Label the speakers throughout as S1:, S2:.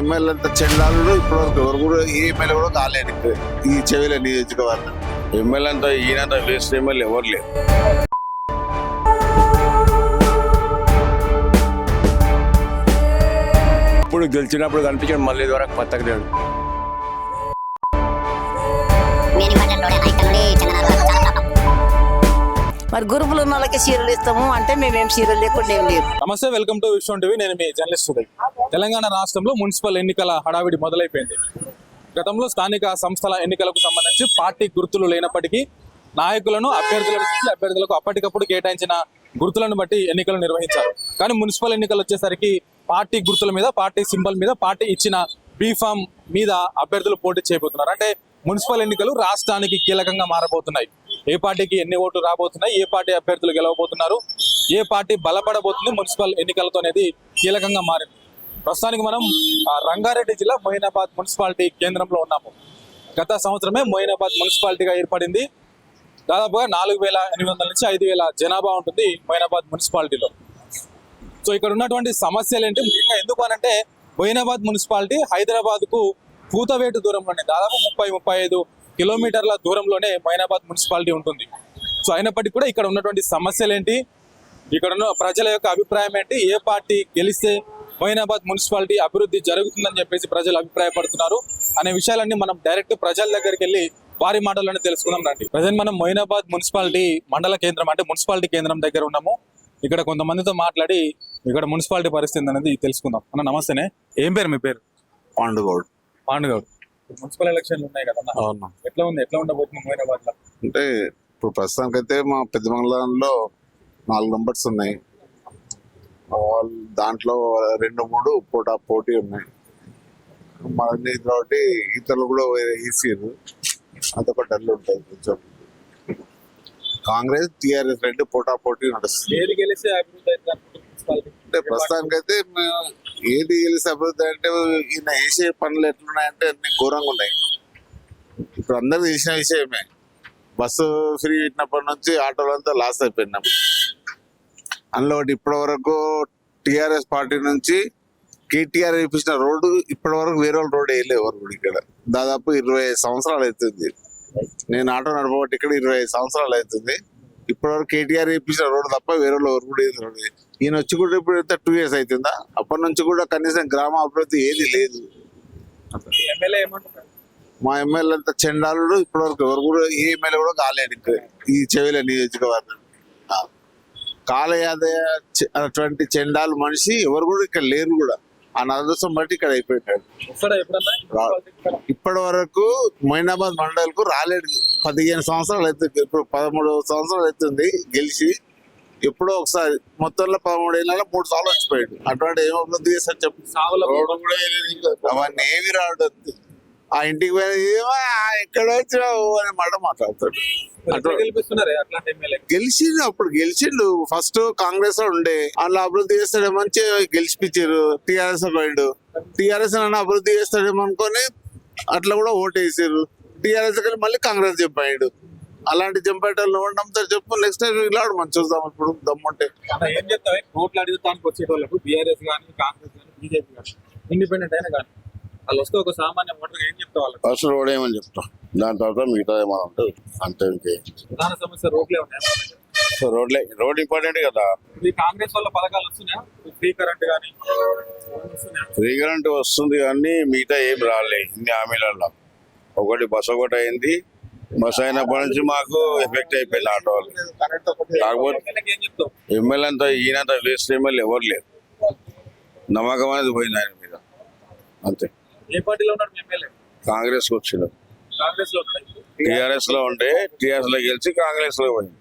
S1: MLA అంత చెండాలు ఇప్పటివరకు ఎవరు కూడా ఏ ఎమ్మెల్యే కూడా కాలేదు ఈ చెవిల నియోజకవర్గం.
S2: ఎమ్మెల్యే అంతా ఈయనంతా వేస్ట్ ఎమ్మెల్యే ఎవరు లేరు. ఇప్పుడు గెలిచినప్పుడు కనిపించాడు, మళ్ళీ వరకు పత్తకు లేడు.
S3: మరి గ్రూపులు ఉన్న వాళ్ళకి సీరియల్ ఇస్తాము అంటే మేమేం సీరియల్ లేకుండా ఏం లేదు.
S4: నమస్తే, వెల్కమ్ టు విశ్వం టీవీ. నేను మీ జర్నలిస్ట్ ఉదయ్. తెలంగాణ రాష్ట్రంలో మున్సిపల్ ఎన్నికల హడావిడి మొదలైపోయింది. గతంలో స్థానిక సంస్థల ఎన్నికలకు సంబంధించి పార్టీ గుర్తులు లేనప్పటికీ నాయకులను అభ్యర్థులకు అప్పటికప్పుడు కేటాయించిన గుర్తులను బట్టి ఎన్నికలు నిర్వహించారు. కానీ మున్సిపల్ ఎన్నికలు వచ్చేసరికి పార్టీ గుర్తుల మీద, పార్టీ సింబల్ మీద, పార్టీ ఇచ్చిన బీఫామ్ మీద అభ్యర్థులు పోటీ చేయబోతున్నారు. అంటే మున్సిపల్ ఎన్నికలు రాష్ట్రానికి కీలకంగా మారబోతున్నాయి. ఏ పార్టీకి ఎన్ని ఓట్లు రాబోతున్నాయి, ఏ పార్టీ అభ్యర్థులు గెలవబోతున్నారు, ఏ పార్టీ బలపడబోతుంది మున్సిపల్ ఎన్నికలతో అనేది కీలకంగా మారింది. ప్రస్తుతానికి మనం రంగారెడ్డి జిల్లా మొయినాబాద్ మున్సిపాలిటీ కేంద్రంలో ఉన్నాము. గత సంవత్సరమే మొయినాబాద్ మున్సిపాలిటీగా ఏర్పడింది. దాదాపుగా 4,800 నుంచి 5,000 జనాభా ఉంటుంది మొయినాబాద్ మున్సిపాలిటీలో. సో ఇక్కడ ఉన్నటువంటి సమస్యలు ఏంటి, ముఖ్యంగా ఎందుకు అనంటే మొయినాబాద్ మున్సిపాలిటీ హైదరాబాద్కు కూతవేటు దూరంలోనే, దాదాపు 30-35 కిలోమీటర్ల దూరంలోనే మొయినాబాద్ మున్సిపాలిటీ ఉంటుంది. సో అయినప్పటికీ కూడా ఇక్కడ ఉన్నటువంటి సమస్యలు ఏంటి, ఇక్కడ ఉన్న ప్రజల యొక్క అభిప్రాయం ఏంటి, ఏ పార్టీ గెలిస్తే మొయినాబాద్ మున్సిపాలిటీ అభివృద్ధి జరుగుతుందని చెప్పేసి ప్రజలు అభిప్రాయపడుతున్నారు అనే విషయాలన్నీ మనం డైరెక్ట్ ప్రజల దగ్గరికి వెళ్ళి వారి మాటలను తెలుసుకుందాం రండి. ప్రజెంట్ మనం మొయినాబాద్ మున్సిపాలిటీ మండల కేంద్రం అంటే మున్సిపాలిటీ కేంద్రం దగ్గర ఉన్నాము. ఇక్కడ కొంతమందితో మాట్లాడి ఇక్కడ మున్సిపాలిటీ పరిస్థితి అనేది తెలుసుకుందాం. అన్న నమస్తేనే, ఏం పేరు మీ పేరు?
S1: పాండుగౌడ్.
S4: పాండుగౌడ్. మున్సిపల్ ఎలక్షన్లు ఉన్నాయి కదా,
S1: అవును.
S4: ఎట్లా ఉండబోతుంది మొయినాబాద్ లో?
S1: అంటే ఇప్పుడు ప్రస్తుతానికైతే మా పెద్ద మండలంలో 4 నంబర్స్ ఉన్నాయి. దాంట్లో 2-3 పోటీ ఉన్నాయి. మన కాబట్టి ఇతరులు కూడా ఈసీలు అదొక డల్లు ఉంటుంది కొంచెం. కాంగ్రెస్ టీఆర్ఎస్ 2 పోటీ నడుస్తుంది. అంటే ప్రస్తుతానికైతే ఏది గెలిస్తే అభివృద్ధి అంటే ఈయన వేసే పనులు ఎట్లున్నాయంటే అన్ని ఘోరంగా ఉన్నాయి. ఇప్పుడు అందరూ చేసిన విషయమే. బస్సు ఫ్రీ పెట్టినప్పటి నుంచి ఆటోలంతా లాస్ అయిపోయినాం. అందులో ఒకటి ఇప్పటి వరకు టీఆర్ఎస్ పార్టీ నుంచి కేటీఆర్ వేయించిన రోడ్డు ఇప్పటి వరకు వేరే వాళ్ళు రోడ్డు వేయలేదు ఎవరు కూడా. ఇక్కడ దాదాపు 25 సంవత్సరాలు అవుతుంది. నేను ఆటో నడపబట్టి ఇక్కడ 25 సంవత్సరాలు అవుతుంది. ఇప్పటి వరకు కేటీఆర్ వేయించిన రోడ్డు తప్ప వేరే వాళ్ళు ఎవరు కూడా రోడ్డు. ఈయన వచ్చి కూడా ఇప్పుడు 2 years అవుతుందా, అప్పటి నుంచి కూడా కనీసం గ్రామ అభివృద్ధి ఏది లేదు. మా ఎమ్మెల్యే అంత చెండాలు ఇప్పటి వరకు ఎవరు కూడా ఏ ఎమ్మెల్యే కూడా కాలేదు ఈ చెవిల నియోజకవర్గం. కాలయాదయ అటువంటి చెండాలు మనిషి ఎవరు కూడా ఇక్కడ లేరు కూడా. ఆ నరదృష్టం బట్టి ఇక్కడ అయిపోయినాడు. ఇప్పటి వరకు మొయినాబాద్ మండలకు రాలేడు. 15 సంవత్సరాలు అవుతుంది, ఇప్పుడు 13 సంవత్సరాలు అవుతుంది గెలిచి. ఎప్పుడో ఒకసారి మొత్తంలో 13 ఏళ్ళలో 3 సార్లు వచ్చిపోయాడు. అటువంటి ఏం అభివృద్ధి చేస్తారు చెప్పు? అవన్నీ ఏమి రావడం. ఆ ఇంటికి పోయినా ఎక్కడ వచ్చినావు అనే మాట మాట్లాడతాడు. గెలిచిండు, అప్పుడు గెలిచిండు. ఫస్ట్ కాంగ్రెస్ లో ఉండే అందులో అభివృద్ధి చేస్తాడే మంచి గెలిచిపించారు. టీఆర్ఎస్ పోయిండు. టీఆర్ఎస్ అన్న అభివృద్ధి చేస్తాడేమో అనుకొని అట్లా కూడా ఓటు వేసారు. టీఆర్ఎస్ కలిసి మళ్ళీ కాంగ్రెస్ చెప్పాడు. అలాంటి జంపేటోళ్ళు నమ్ముతా చెప్పు. నెక్స్ట్ టైం ఇలా మంచి చూద్దాం. ఇప్పుడు దమ్ముంటే
S4: ఏం చెప్తావు? ఓట్లు అడుగుతానికి వచ్చేటోళ్ళకు బీఆర్ఎస్ కానీ, కాంగ్రెస్ కానీ, బీజేపీ కానీ, ఇండిపెండెంట్ అయినా కానీ వాళ్ళు వస్తే ఒక సామాన్య ఓటర్ ఏం చెప్తా వాళ్ళకి?
S2: ఫస్ట్ రోడ్ ఏమని చెప్తాం, దాని తర్వాత మిగతా ఏమైనా ఉంటుంది అంతే. ఇంకే
S4: ప్రధాన సమస్య రోడ్లే ఉన్నాయి.
S2: రోడ్ ఇంపార్టెంట్ కదా.
S4: ఇది కాంగ్రెస్ వల్ల పథకాలు వస్తున్నాయా? ఫ్రీ కరెంట్ కానీ
S2: ఫ్రీ కరెంట్ వస్తుంది కానీ మిగతా ఏం రాలే ఇన్ని హామీలలో. ఒకటి బస్ ఒకటి అయింది. బస్ అయినప్పటి నుంచి మాకు ఎఫెక్ట్ అయిపోయింది ఆటో వాళ్ళు. కాకపోతే ఎమ్మెల్యే అంతా ఈయనంతా వేస్ట్ ఎమ్మెల్యే ఎవరు లేరు. నమ్మకం అనేది పోయింది ఆయన మీద అంతే.
S4: ఏ పార్టీలో ఉన్నాడు మీ ఎమ్మెల్యే?
S2: కాంగ్రెస్ కి వచ్చిన.
S4: కాంగ్రెస్ లో
S2: టీఆర్ఎస్ లో ఉంటే టీఆర్ఎస్ లో గెలిచి కాంగ్రెస్ లో పోయింది.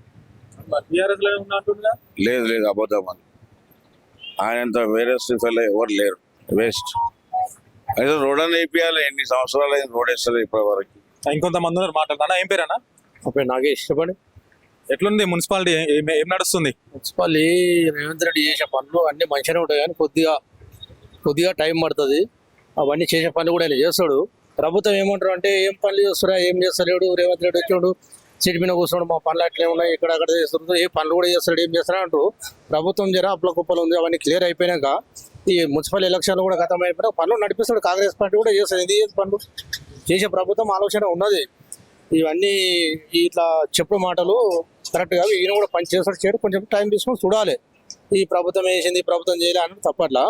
S4: టీఆర్ఎస్ లో ఉన్నట్టుగా
S2: లేదు అబద్ధం అని. ఆయనంత వేరే ఫెల్లో ఎవరు లేరు. వేస్ట్. అయితే రోడ్ అని వేపియాలి. ఎన్ని సంవత్సరాలు అయింది రోడ్ వేస్తారు ఇప్పటి వరకు.
S4: ఇంకొంతమంది ఉన్నారు మాట్లాడుతున్నా. ఏం పేరేనా?
S5: నాగేష్. చెప్పండి.
S4: ఎట్లుంది మున్సిపాలిటీ? ఏం నడుస్తుంది?
S5: మున్సిపాలిటీ రేవంత్ రెడ్డి చేసే పనులు అన్ని మంచిగానే ఉంటాయి కానీ కొద్దిగా టైం పడుతుంది. అవన్నీ చేసే పనులు కూడా ఆయన చేస్తాడు. ప్రభుత్వం ఏమంటారు అంటే ఏం పనులు చేస్తారా, ఏం చేస్తలేడు రేవంత్ రెడ్డి వచ్చాడు సీట్ మీద కూర్చున్నాడు, మా పనులు అట్లే ఉన్నాయి, ఇక్కడ చేస్తున్నాడు, ఏ పనులు కూడా చేస్తాడు, ఏం చేస్తారా అంటారు. ప్రభుత్వం జర అప్పుల కుప్పలు ఉంది. అవన్నీ క్లియర్ అయిపోయినాక ఈ మున్సిపల్ ఎలక్షన్ కూడా గతం అయిపోయినా పనులు నడిపిస్తాడు కాంగ్రెస్ పార్టీ కూడా చేస్తుంది. ఎందుకు చేసే పనులు చేసే ప్రభుత్వం ఆలోచన ఉన్నది. ఇవన్నీ ఇట్లా చెప్పు మాటలు కరెక్ట్ కాదు. ఈయన కూడా పని చేస్తాడు చేయడం కొంచెం టైం తీసుకొని చూడాలి. ఈ ప్రభుత్వం వేసింది ఈ ప్రభుత్వం చేయలే అని తప్పట్లా.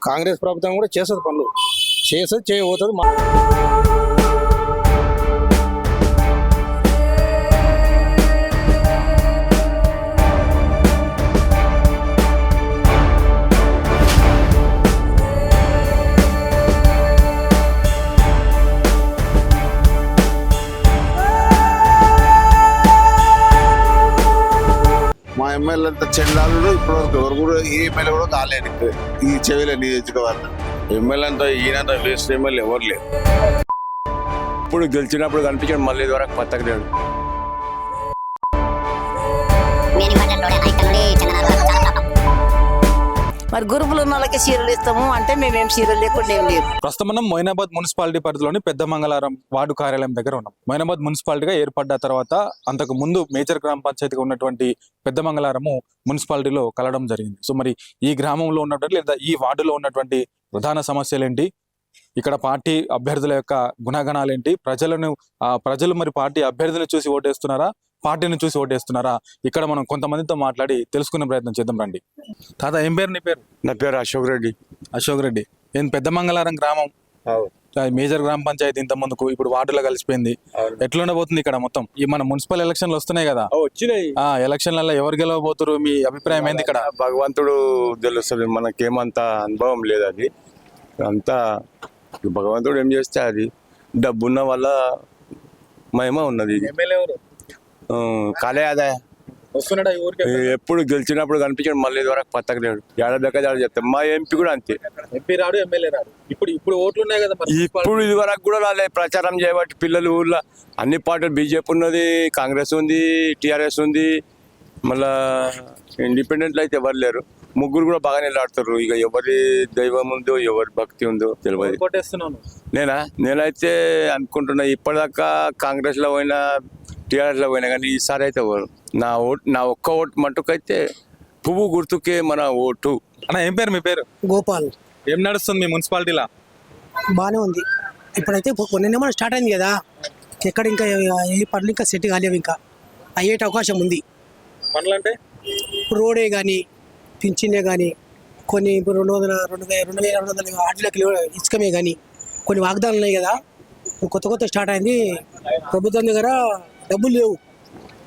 S5: కాంగ్రెస్ ప్రభుత్వం కూడా చేస్తుంది పనులు, చేస్తుంది చేయబోతుంది.
S1: మా ఎమ్మెల్యే అంత చెండాలు ఇప్పటివరకు ఎవరు కూడా ఏ ఎమ్మెల్యే కూడా కాలేదు ఈ చెవిలో నియోజకవర్గం.
S2: ఎమ్మెల్యే అంతా ఈయనంత వేస్ట్ ఎమ్మెల్యే ఎవరు లేరు. ఇప్పుడు గెలిచినప్పుడు కనిపించాడు, మళ్ళీ వరకు పత్తకు లేడు.
S3: మరి గ్రూపులు ఉన్న వాళ్ళకి సీరియల్ ఇస్తాము అంటే మేమేం సీరియల్ లేకుండా ఏం లేదు.
S4: ప్రస్తుతం మనం మొయినాబాద్ మున్సిపాలిటీ పరిధిలోని పెద్ద మంగళారం వార్డు కార్యాలయం దగ్గర ఉన్నాం. మొయినాబాద్ మున్సిపాలిటీగా ఏర్పడ్డ తర్వాత అంతకు ముందు మేజర్ గ్రామ పంచాయతీగా ఉన్నటువంటి పెద్ద మంగళారము మున్సిపాలిటీలో కలవడం జరిగింది. సో మరి ఈ గ్రామంలో ఉన్నటువంటి లేదా ఈ వార్డులో ఉన్నటువంటి ప్రధాన సమస్యలు ఏంటి, ఇక్కడ పార్టీ అభ్యర్థుల యొక్క గుణగణాలు ఏంటి, ప్రజలు మరి పార్టీ అభ్యర్థులను చూసి ఓటేస్తున్నారా, పార్టీని చూసి ఓటేస్తున్నారా, ఇక్కడ మనం కొంతమందితో మాట్లాడి తెలుసుకునే ప్రయత్నం చేద్దాం రండి. తాత ఏం పేరు నీ పేరు?
S2: నా పేరు అశోక్ రెడ్డి.
S4: అశోక్ రెడ్డి. ఏం పెద్ద మంగళారం గ్రామం మేజర్ గ్రామ పంచాయతీ ఇంత ముందుకు ఇప్పుడు వార్డులో కలిసిపోయింది. ఎట్లా ఉండబోతుంది ఇక్కడ మొత్తం? ఈ మన మున్సిపల్ ఎలక్షన్లు వస్తున్నాయి కదా,
S2: వచ్చినాయి.
S4: ఎలక్షన్లలో ఎవరు గెలవబోతున్నారు, మీ అభిప్రాయం ఏంది? ఇక్కడ
S2: భగవంతుడు తెలుస్తుంది, మనకేమంత అనుభవం లేదు. అది అంతా భగవంతుడు ఏం చేస్తే అది డబ్బున్న వల్ల మహిమ ఉన్నది.
S4: ఎమ్మెల్యే ఎవరు?
S2: కాలే అదే
S4: వస్తున్నాడా ఈ ఊరికి?
S2: ఎప్పుడు గెలిచినప్పుడు కనిపించాడు, మళ్ళీ వరకు పత్తకు లేడు. ఏడాది చెప్తాం. మా ఎంపీ కూడా అంతే,
S4: ఎంపీ రాడు, ఎమ్మెల్యే రాడు. ఇప్పుడు ఓట్లు ఉన్నాయి కదా మరి.
S2: ఇప్పుడు ఇది వరకు కూడా రాలే. ప్రచారం చేయబట్టి పిల్లలు ఊర్లో అన్ని పార్టీలు, బీజేపీ ఉన్నది, కాంగ్రెస్ ఉంది, టీఆర్ఎస్ ఉంది, మళ్ళా ఇండిపెండెంట్లు అయితే ఎవరు లేరు. ముగ్గురు కూడా బాగానే ఆడుతారు. ఇక ఎవరి దైవం ఉందో ఎవరి భక్తి ఉందో తెలియదు.
S4: కొట్టేస్తున్నాను
S2: నేనైతే అనుకుంటున్నా, ఇప్పటిదాకా కాంగ్రెస్ లో పోయినా టీఆర్ఎస్ లో పోయినా కానీ ఈసారి అయితే నా ఒక్క ఓటు మట్టుకైతే పువ్వు గుర్తుకే మన ఓటు.
S4: అన్న ఏం పేరు మీ పేరు?
S6: గోపాల్.
S4: ఏం నడుస్తుంది మీ మున్సిపాలిటీలో?
S6: బాగానే ఉంది. ఇప్పుడైతే నిన్న స్టార్ట్ అయింది కదా, ఎక్కడ ఇంకా ఏ పనులు ఇంకా సెట్ కాలేవు, ఇంకా అయ్యేట అవకాశం ఉంది.
S4: పనులు అంటే
S6: రోడే కానీ పింఛనే కానీ కొన్ని 2,200 ఆటలకి ఇసుకమే కానీ కొన్ని వాగ్దానాలు ఉన్నాయి కదా, కొత్త స్టార్ట్ అయింది. ప్రభుత్వం దగ్గర డబ్బులు లేవు,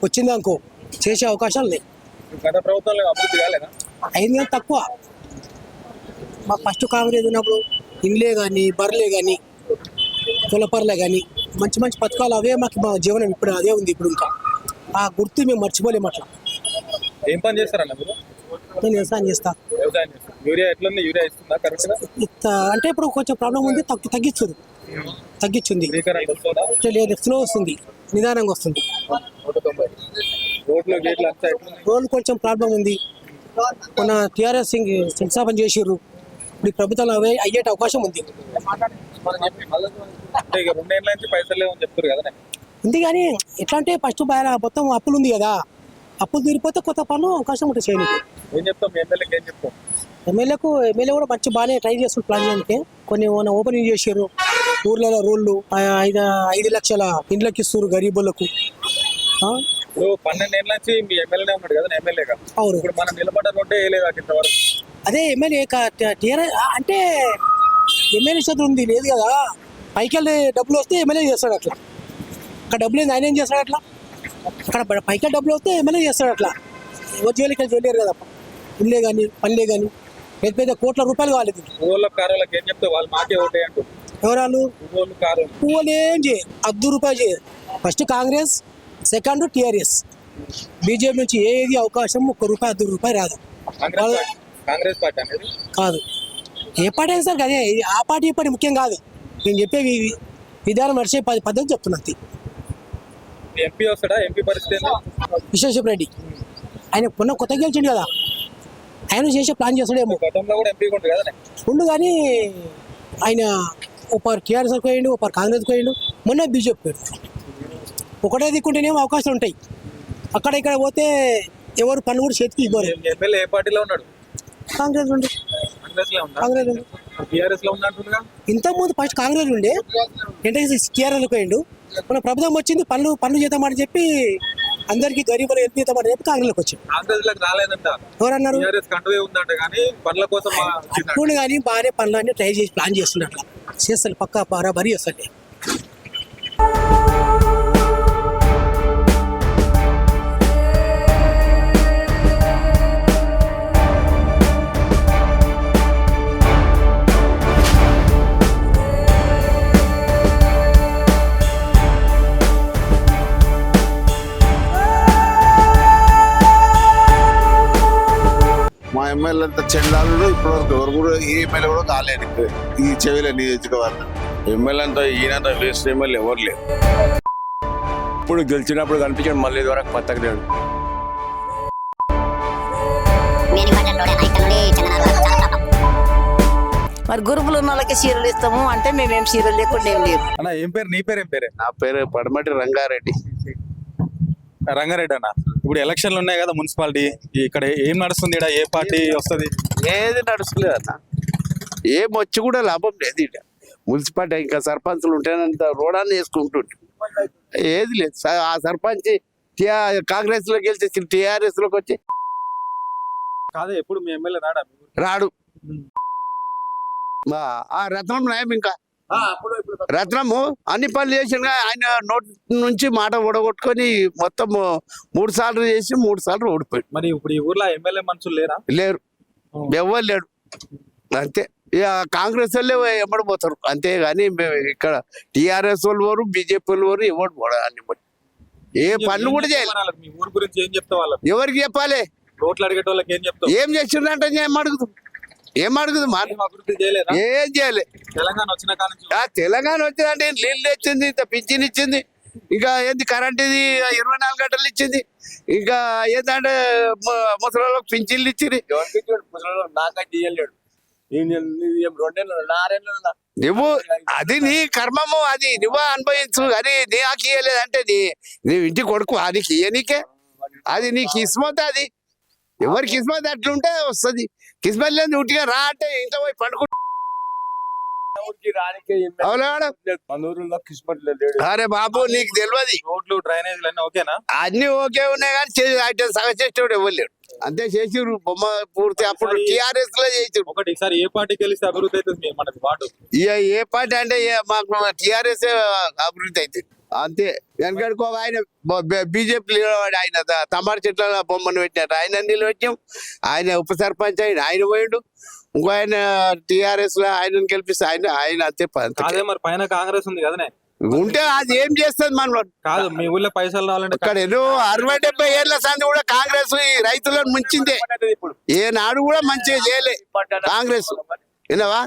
S6: వచ్చింది అనుకో చేసే అవకాశాలు లేవు.
S4: గత ప్రభుత్వంలో అభివృద్ధి కాలేదా?
S6: అయింది కానీ తక్కువ. మాకు ఫస్ట్ కాంగ్రెస్ ఉన్నప్పుడు ఇండ్లే కానీ బర్రెలే కానీ కులపర్లే కానీ మంచి మంచి పథకాలు అవే మాకు మా జీవనం. ఇప్పుడు అదే ఉంది. ఇప్పుడు ఇంకా ఆ గుర్తు మేము మర్చిపోలేము. అట్లా
S4: ఏం పని చేస్తారన్న మీరు?
S6: నేను వ్యవసాయం చేస్తా.
S4: వ్యవసాయం చేస్తాను. యూరియా ఎట్లుంది? యూరియా ఇస్తుందా కరెక్ట్గా?
S6: అంటే ఇప్పుడు కొంచెం ప్రాబ్లం ఉంది, తగ్గించింది. లేదు, స్లో వస్తుంది, నిదానంగా వస్తుంది. రోడ్లు కొంచెం ప్రాబ్లం ఉంది. మన టీఆర్ఎస్ శంకుస్థాపన చేసిర్రు, ఇప్పుడు ప్రభుత్వాలు అవే అయ్యేట అవకాశం ఉంది. ఉంది కానీ ఎట్లా అంటే ఫస్ట్ మొత్తం అప్పులు ఉంది కదా, అప్పులు తీరిపోతే కొత్త పనులు అవకాశం ఉంటుంది చేయడానికి. ఎమ్మెల్యే కూడా బాగానే ట్రై చేస్తున్నారు ప్లాన్ చేయడానికి. కొన్ని ఓపెనింగ్ చేసారు ఊర్లలో, రోడ్లు 5 లక్షల ఇండ్లకి ఇస్తారు గరీబులకు.
S4: 12 ఏళ్ళ నుంచి మీ ఎమ్మెల్యే ఉన్నాడు కదా, ఎమ్మెల్యేగా.
S6: అవును.
S4: ఇప్పుడు మనం నిలబడ్డ రోడ్డే వేయలేదు ఇంతవరకు.
S6: అదే ఎమ్మెల్యే అంటే ఎమ్మెల్యే చేతులు ఉంది లేదు కదా, పైకి వెళ్ళి డబ్బులు వస్తే ఎమ్మెల్యే చేస్తాడు అట్లా. అక్కడ డబ్బులు ఏంది, ఆయన ఏం చేస్తాడు అట్లా. అక్కడ పైకి డబ్బులు వస్తే ఎమ్మెల్యే చేస్తాడు అట్లా. ఎవరు జైలుకి వెళ్ళి చేయలేరు కదా, ఇల్లే కానీ పనులే కానీ పెద్ద పెద్ద కోట్ల రూపాయలు కావాలి.
S4: ఏం చెప్తే వాళ్ళు మాకే ఓటే అంటారు.
S6: ఎవరాలు పువ్వులు ఏం చేయరు, ₹10 చేయరు. First Congress, second TRS, BJP నుంచి ఏది అవకాశం ₹1, ₹10 రాదు.
S4: కాంగ్రెస్ పార్టీ అనేది
S6: కాదు, ఏ పార్టీ అయినా సార్ అదే. ఆ పార్టీ ఈ పార్టీ ముఖ్యం కాదు. నేను చెప్పే విధానం నడిచే పద్ధతి చెప్తున్నా.
S4: ఎంపీ వస్తాడా? ఎంపీ పరిస్థితి
S6: విశ్వేశ్వర రెడ్డి ఆయన కొత్తగా గెలిచిండు కదా, ఆయన చేసే ప్లాన్ చేస్తాడేమో.
S4: గతంలో కూడా ఎంపీ ఉండు కదా,
S6: ఉండు కానీ ఆయన ఒకరు టీఆర్ఎస్ పోయిండు, ఒకరు కాంగ్రెస్ పోయిండు, మొన్న బీజేపీ పోయిండు. ఒకటే దిక్కుంటేనేమో అవకాశాలు ఉంటాయి, అక్కడ ఇక్కడ పోతే ఎవరు పన్ను కూడా చేతికి ఇవ్వరు.
S4: ఎమ్మెల్యే ఏ పార్టీలో ఉన్నాడు?
S6: కాంగ్రెస్ ఉండి
S4: కాంగ్రెస్ లో ఉందా?
S6: కాంగ్రెస్ ఉంది.
S4: టీఆర్ఎస్ లో ఉందంటున్నా.
S6: ఇంతకుముందు ఫస్ట్ కాంగ్రెస్ ఉండే వెంటనే టీఆర్ఎస్ పోయిండు. మన ప్రభుత్వం వచ్చింది పనులు చేద్దామని చెప్పి అందరికి గరీబులు హెల్ప్ చేద్దామని చెప్పి కాంగ్రెస్ వచ్చింది.
S4: కాంగ్రెస్ లకు రాలేదంట.
S6: ఎవరన్నారు?
S4: టీఆర్ఎస్ కండువే ఉందంట కానీ పనుల కోసం
S6: ఇప్పుడు కానీ బాగానే పనులు అన్ని ట్రై చేసి ప్లాన్ చేస్తున్నట్లు చేస్తాను, పక్కా బరాబరి చేస్తాను.
S1: మా ఎమ్మెల్యే అంత చెండాలు ఇప్పటివరకు ఎవరు కూడా ఏ ఎమ్మెల్యే కూడా కాలేదు ఈ చెవిల నియోజకవర్గం.
S2: ఎమ్మెల్యే అంతా ఈయనంతా వేస్ట్ ఎమ్మెల్యే ఎవరు లేరు.
S7: ఇప్పుడు గెలిచినప్పుడు కనిపించాడు, మళ్ళీ వరకు పత్తకు లేడు.
S3: మరి గ్రూపులు ఉన్న వాళ్ళకి సీరియల్ ఇస్తాము అంటే మేమేం సీరియల్ లేకుండా ఏం లేదు.
S4: అన్న ఏం పేరు? నీ పేరు ఏం పేరే?
S1: నా పేరు పడమటి రంగారెడ్డి.
S4: రంగారెడ్డి అన్న. ఇప్పుడు ఎలక్షన్లు ఉన్నాయి కదా మున్సిపాలిటీ, ఇక్కడ ఏం నడుస్తుంది? ఇక్కడ ఏ పార్టీ వస్తుంది?
S1: ఏది నడుస్తలేదు అన్న, ఏం వచ్చి కూడా లాభం లేదు. ఇక మున్సిపాలిటీ ఇంకా సర్పంచులు ఉంటేనంత రోడాన్ని వేసుకుంటుంటే ఏది లేదు. ఆ సర్పంచ్ కాంగ్రెస్ లో గెలిచి టిఆర్ఎస్ లోకి వచ్చి
S4: కాదు, ఎప్పుడు మీ ఎమ్మెల్యే రాడా?
S1: రాడు. ఆ రత్నం నయం, ఇంకా రత్నము అన్ని పనులు చేసిన ఆయన నోటి నుంచి మాట ఓడగొట్టుకొని మొత్తం 3 సార్లు చేసి 3 సార్లు ఓడిపోయాడు.
S4: మరి ఇప్పుడు ఈ ఊర్లో ఎమ్మెల్యే మనుషులు లేరా?
S1: లేరు, ఎవరు లేడు. అంతే, ఇక కాంగ్రెస్ వాళ్ళే ఎమ్మడిపోతారు అంతేగాని మేము ఇక్కడ టిఆర్ఎస్ వాళ్ళు వారు, బీజేపీ వాళ్ళు వారు ఎవరు పోవడం అన్ని బట్టి ఏ పనులు కూడా చేయాలి.
S4: మీ ఊరు గురించి ఏం చెప్తా వాళ్ళకి?
S1: ఎవరికి చెప్పాలి?
S4: రోడ్లు అడిగేట వాళ్ళకి ఏం చెప్తావు?
S1: ఏం చేసిందంటే ఏం అడుగుదు మాట,
S4: అభివృద్ధి చేయలేదా?
S1: ఏం చేయలే.
S4: తెలంగాణ వచ్చిన కాడ నుంచి
S1: తెలంగాణ వచ్చిందంటే నీళ్ళు తెచ్చింది, ఇంత పింఛన్ ఇచ్చింది, ఇంకా ఏంది కరెంట్ ఇది 24 గంటలు ఇచ్చింది, ఇంకా ఏంటంటే ముసలిళ్ళకి పింఛన్లు ఇచ్చింది. నువ్వు అది నీ కర్మము, అది నువ్వు అనుభవించు. అది నీ ఇయ్యలేదు అంటే నీ ఇంటి కొడుకు అది ఇయ్యనికే, అది నీ కిస్మత్. అది ఎవరి కిస్మత్ అట్లుంటే వస్తుంది. కిస్మత్ లేదు ఉట్టిగా రా అంటే ఇంట్లో పోయి పండుకుంటా. అరే బాబు, నీకు తెలియదు.
S4: రోడ్లు డ్రైనేజీలు అన్నీ ఓకేనా?
S1: అన్ని ఓకే ఉన్నాయి కానీ సగ చేసేవాడు ఎవరు లేడు. అంతే చేసిర్రు బొమ్మ పూర్తి. అప్పుడు టిఆర్ఎస్ లో చేసిర్రు.
S4: ఒకటి ఈసారి ఏ పార్టీకి గెలిస్తే అభివృద్ధి అవుతుంది మనకి వార్డు?
S1: ఇక ఏ పార్టీ అంటే మాకు టిఆర్ఎస్ అభివృద్ధి అవుతుంది అంతే. వెనకడికి ఒక ఆయన బీజేపీ నిలబడి ఆయన తమారు చెట్ల బొమ్మను పెట్టినారు, ఆయన నిలబెట్టాం. ఆయన ఉప సర్పంచ్ ఆయన పోయిండు. ఇంకో ఆయన టిఆర్ఎస్ లో ఆయన గెలిపిస్తే ఆయన అంతే.
S4: అదే మరి పైన కాంగ్రెస్ ఉంది కదనే,
S1: ఉంటే అది ఏం చేస్తుంది మనం?
S4: కాదు, మీ ఊళ్ళో పైసలు రావాలంటే
S1: ఇక్కడ ఎన్నో 60-70 ఏళ్ల సంది కూడా కాంగ్రెస్ ఈ రైతులను ముంచిందే. ఏనాడు కూడా మంచిగా చేయలే కాంగ్రెస్. విన్నావా?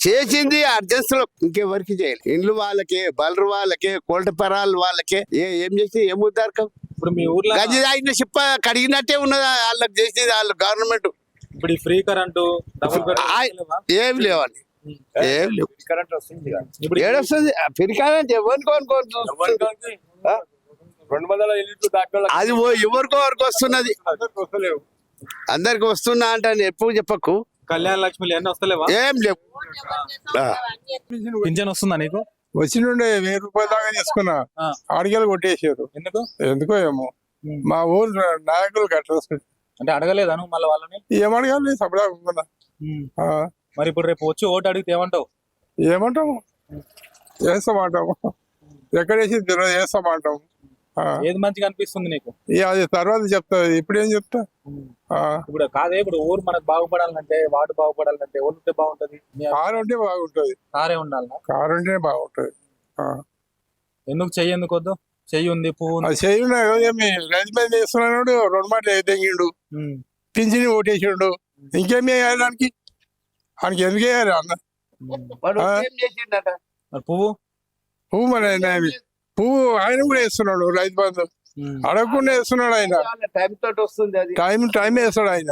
S1: చేసింది అర్జెన్స్లో, ఇంకెవరికి చేయలేదు. ఇండ్లు వాళ్ళకే, బలరు వాళ్ళకే, కోల్టపరాలు వాళ్ళకే ఏం చేసి ఏం ఉద్దారకం.
S4: ఇప్పుడు మీ ఊర్లో
S1: గది ఆయన చిప్ప కడిగినట్టే ఉన్నది వాళ్ళకి చేసేది వాళ్ళు గవర్నమెంట్.
S4: ఇప్పుడు ఈ ఫ్రీ కరెంటు
S1: ఏం లేవండి, ఏం లేవు.
S4: ఇప్పుడు
S1: ఏడొస్తుంది ఫ్రీ కరెంట్? అది ఎవరికో వరకు వస్తున్నది, అందరికి వస్తున్నా అంటే ఎప్పుడు చెప్పకు.
S4: కళ్యాణ లక్ష్మి ఎన్ని వస్తలేవా?
S1: ఏం లేవు.
S4: పింఛన్ వస్తుందా నీకు?
S8: వచ్చినుండే 1000 రూపాయల దాకా తీసుకున్నా, అడిగలు కొట్టేసారు. ఎందుకో ఏమో మా ఊరు నాయకులు కట్టరు.
S4: అంటే అడగలేదా నువ్వు మళ్ళీ వాళ్ళని?
S8: ఏమడగాలి సపడా.
S4: మరి ఇప్పుడు రేపు వచ్చి ఓటు అడిగితే ఏమంటావు?
S8: ఏమంటాము, వేస్తామంటాము. ఎక్కడేసి వేస్తామంటాము.
S4: ఏది మంచిగా అనిపిస్తుంది నీకు?
S8: అది తర్వాత చెప్తా, ఇప్పుడు ఏం చెప్తా.
S4: ఇప్పుడు కాదే, ఇప్పుడు ఊరు మనకు బాగుపడాలంటే, వార్డు బాగుపడాలంటే ఎవరు ఉంటే బాగుంటది?
S8: కారు ఉంటే బాగుంటది.
S4: కారే ఉండాలా?
S8: కారు ఉంటేనే బాగుంటది.
S4: ఎందుకు చెయ్యి ఎందుకు వద్దు? చెయ్యి ఉంది, పువ్వు ఉంది.
S8: చెయ్యి రైతు మీద చేస్తున్నాడు, 2 మాటలు తెంగిండు, పింఛని ఓటేసిండు. ఇంకేమి వేయాలి దానికి? ఆయనకి ఎందుకు వేయాలి అన్న?
S4: పువ్వు
S8: పువ్వు మన పువ్వు ఆయన కూడా వేస్తున్నాడు. రైతు బంధు అడగకుండా వేస్తున్నాడు ఆయన. టైం వేస్తాడు ఆయన.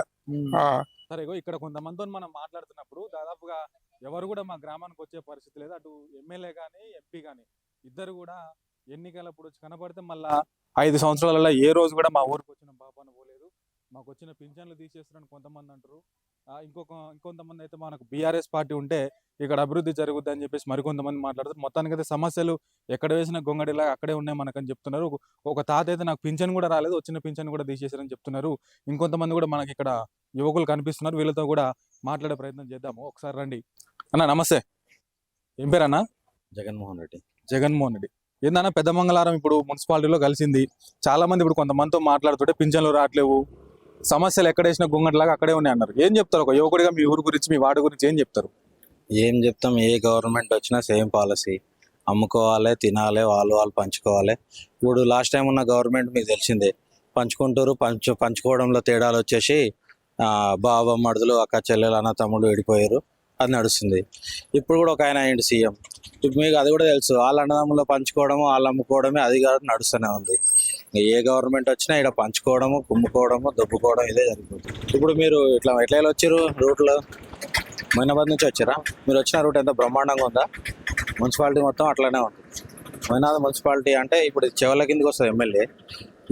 S4: సరే, ఇక్కడ కొంతమందితో మనం మాట్లాడుతున్నప్పుడు దాదాపుగా ఎవరు కూడా మా గ్రామానికి వచ్చే పరిస్థితి లేదు. అటు ఎమ్మెల్యే కానీ ఎంపీ కానీ ఇద్దరు కూడా ఎన్నికలప్పుడు కనపడితే మళ్ళా 5 సంవత్సరాలలో ఏ రోజు కూడా మా ఊరికి వచ్చిన పాపాన పోలేదు. మాకు వచ్చిన పింఛన్లు తీసేస్తున్నారని కొంతమంది అంటారు. ఇంకొంతమంది అయితే మనకు బీఆర్ఎస్ పార్టీ ఉంటే ఇక్కడ అభివృద్ధి జరుగుద్ది అని చెప్పేసి మరికొంతమంది మాట్లాడుతారు. మొత్తానికి అయితే సమస్యలు ఎక్కడ వేసిన గొంగడిలాగా అక్కడే ఉన్నాయి మనకని చెప్తున్నారు. ఒక తాత అయితే నాకు పింఛన్ కూడా రాలేదు, వచ్చిన పింఛన్ కూడా తీసేశారని చెప్తున్నారు. ఇంకొంతమంది కూడా మనకి ఇక్కడ యువకులు కనిపిస్తున్నారు. వీళ్ళతో కూడా మాట్లాడే ప్రయత్నం చేద్దాము. ఒకసారి రండి అన్న. నమస్తే, ఏం పేరు అన్న?
S5: జగన్మోహన్ రెడ్డి.
S4: జగన్మోహన్ రెడ్డి. ఏందన్నా పెద్ద మంగళవారం ఇప్పుడు మున్సిపాలిటీలో కలిసింది. చాలా మంది ఇప్పుడు కొంతమందితో మాట్లాడుతుంటే పింఛన్లు రావట్లేవు, సమస్యలు ఎక్కడేసిన గుంగట్లాగా అక్కడే ఉన్నాయి అన్నారు. ఏం చెప్తారు ఒక యువకుడిగా మీ ఊరు గురించి, మీ వార్డు గురించి ఏం చెప్తారు?
S5: ఏం చెప్తాం, ఏ గవర్నమెంట్ వచ్చినా సేమ్ పాలసీ, అమ్ముకోవాలి, తినాలి, వాళ్ళు పంచుకోవాలి. ఇప్పుడు లాస్ట్ టైం ఉన్న గవర్నమెంట్ మీకు తెలిసిందే, పంచుకుంటారు, పంచుకోవడంలో తేడాలు వచ్చేసి బావ మడుదులు, అక్క చెల్లెలు, అన్న తమ్ముడు విడిపోయారు, అది నడుస్తుంది. ఇప్పుడు కూడా ఒక ఆయన అయ్యింది సీఎం, ఇప్పుడు మీకు అది కూడా తెలుసు, వాళ్ళ అన్నదమ్ములో పంచుకోవడము, వాళ్ళు అమ్ముకోవడమే, అది కాదు నడుస్తూనే ఉంది. ఏ గవర్నమెంట్ వచ్చినా ఇక్కడ పంచుకోవడము, కుమ్ముకోవడము, దొబ్బుకోవడం ఇదే జరిగిపోతుంది. ఇప్పుడు మీరు ఎట్లా వచ్చారు రూట్లో? మైనాబాద్ నుంచి వచ్చారా? మీరు వచ్చిన రూట్ ఎంత బ్రహ్మాండంగా ఉందా? మున్సిపాలిటీ మొత్తం అట్లానే ఉంది. మైనాబాద్ మున్సిపాలిటీ అంటే ఇప్పుడు చెవుల కిందకి వస్తుంది ఎమ్మెల్యే.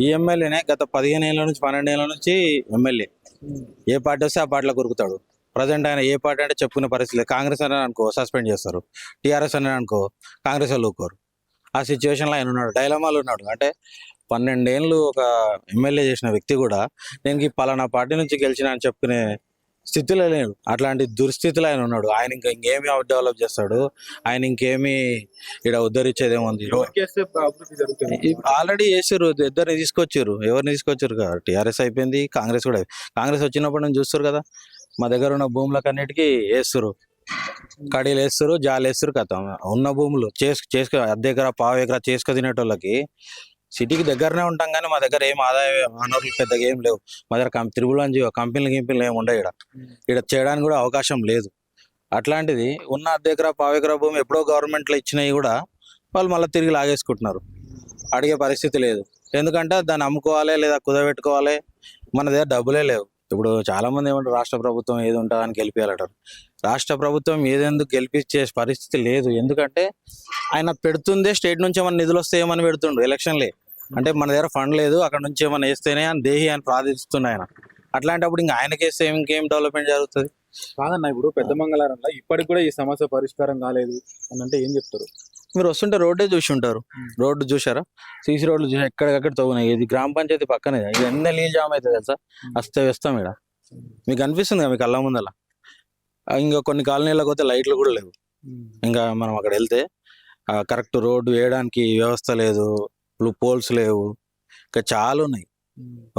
S5: ఈ ఎమ్మెల్యేనే గత 15 ఏళ్ళ నుంచి 12 ఏళ్ళ నుంచి ఎమ్మెల్యే. ఏ పార్టీ వస్తే ఆ పార్టీలో కొరుకుతాడు. ప్రజెంట్ ఆయన ఏ పార్టీ అంటే చెప్పుకునే పరిస్థితి లేదు. కాంగ్రెస్ అనే అనుకో సస్పెండ్ చేస్తారు, టీఆర్ఎస్ అనే అనుకో కాంగ్రెస్ వాళ్ళు ఊరుకోరు. ఆ సిచ్యువేషన్లో ఆయన ఉన్నాడు, డైలమాలు ఉన్నాడు. అంటే 12 ఏళ్ళు ఒక ఎమ్మెల్యే చేసిన వ్యక్తి కూడా నేను ఈ పలానా పార్టీ నుంచి గెలిచిన అని చెప్పుకునే స్థితిలో లేడు. అట్లాంటి దుస్థితిలో ఆయన ఉన్నాడు. ఆయన ఇంకేమి డెవలప్ చేస్తాడు? ఆయన ఇంకేమి ఇక్కడ ఉద్ధరించేదేముంది? ఆల్రెడీ చేసారు, ఇద్దరిని తీసుకొచ్చారు. ఎవరిని తీసుకొచ్చారు? టీఆర్ఎస్ అయిపోయింది, కాంగ్రెస్ కూడా. కాంగ్రెస్ వచ్చినప్పటి నుంచి చూస్తారు కదా, మా దగ్గర ఉన్న భూములకు అన్నిటికీ వేస్తారు, కడీలు వేస్తారు, జాలు వేస్తారు. కథ ఉన్న భూములు చేసుకో అర్ధ ఎకరా, పావు ఎకరా చేసుకో తినేటోళ్ళకి సిటీకి దగ్గరనే ఉంటాం, కానీ మా దగ్గర ఏం ఆదాయ వనరులు పెద్దగా ఏం లేవు. మా దగ్గర తిరుగులాంజీ కంపెనీలు ఏమి ఉండవు. ఇక్కడ చేయడానికి కూడా అవకాశం లేదు. అట్లాంటిది ఉన్న అర్ధ ఎకరా, పావు ఎకరా భూమి ఎప్పుడో గవర్నమెంట్లో ఇచ్చినవి కూడా వాళ్ళు మళ్ళీ తిరిగి లాగేసుకుంటున్నారు. అడిగే పరిస్థితి లేదు. ఎందుకంటే దాన్ని అమ్ముకోవాలి లేదా కుదబెట్టుకోవాలి, మన దగ్గర డబ్బులే లేవు. ఇప్పుడు చాలా మంది ఏమంటారు, రాష్ట్ర ప్రభుత్వం ఏది ఉంటుందని గెలిపించాలంటారు. రాష్ట్ర ప్రభుత్వం ఏదెందుకు గెలిపించే పరిస్థితి లేదు. ఎందుకంటే ఆయన పెడుతుందే స్టేట్ నుంచి ఏమైనా నిధులు వస్తే ఏమని పెడుతుండ్రు ఎలక్షన్లే. అంటే మన దగ్గర ఫండ్ లేదు, అక్కడ నుంచి ఏమైనా వేస్తేనే అని దేహి అని ప్రార్థిస్తుండే ఆయన. అట్లాంటప్పుడు ఇంకా ఆయనకేస్తే ఇంకేం డెవలప్మెంట్ జరుగుతుంది?
S4: కాదన్న, ఇప్పుడు పెద్ద మంగళవారంలో ఇప్పటికి కూడా ఈ సమస్య పరిష్కారం కాలేదు అని అంటే ఏం చెప్తారు?
S5: మీరు వస్తుంటే రోడ్డే చూసి ఉంటారు. రోడ్డు చూసారా? సీసీ రోడ్లు చూసి ఎక్కడికక్కడ తవ్వునాయి. ఇది గ్రామ పంచాయతీ పక్కనే, ఇది ఎన్న నీళ్ళు జామ్ అవుతుంది తెలుసా? వస్తే వేస్తాం ఇక్కడ. మీకు అనిపిస్తుంది కదా మీ కళ్ళ ముందల. ఇంకా కొన్ని కాలనీలకు పోతే లైట్లు కూడా లేవు. ఇంకా మనం అక్కడ వెళ్తే కరెక్ట్ రోడ్డు వేయడానికి వ్యవస్థ లేదు, పోల్స్ లేవు, ఇంకా చాలా ఉన్నాయి.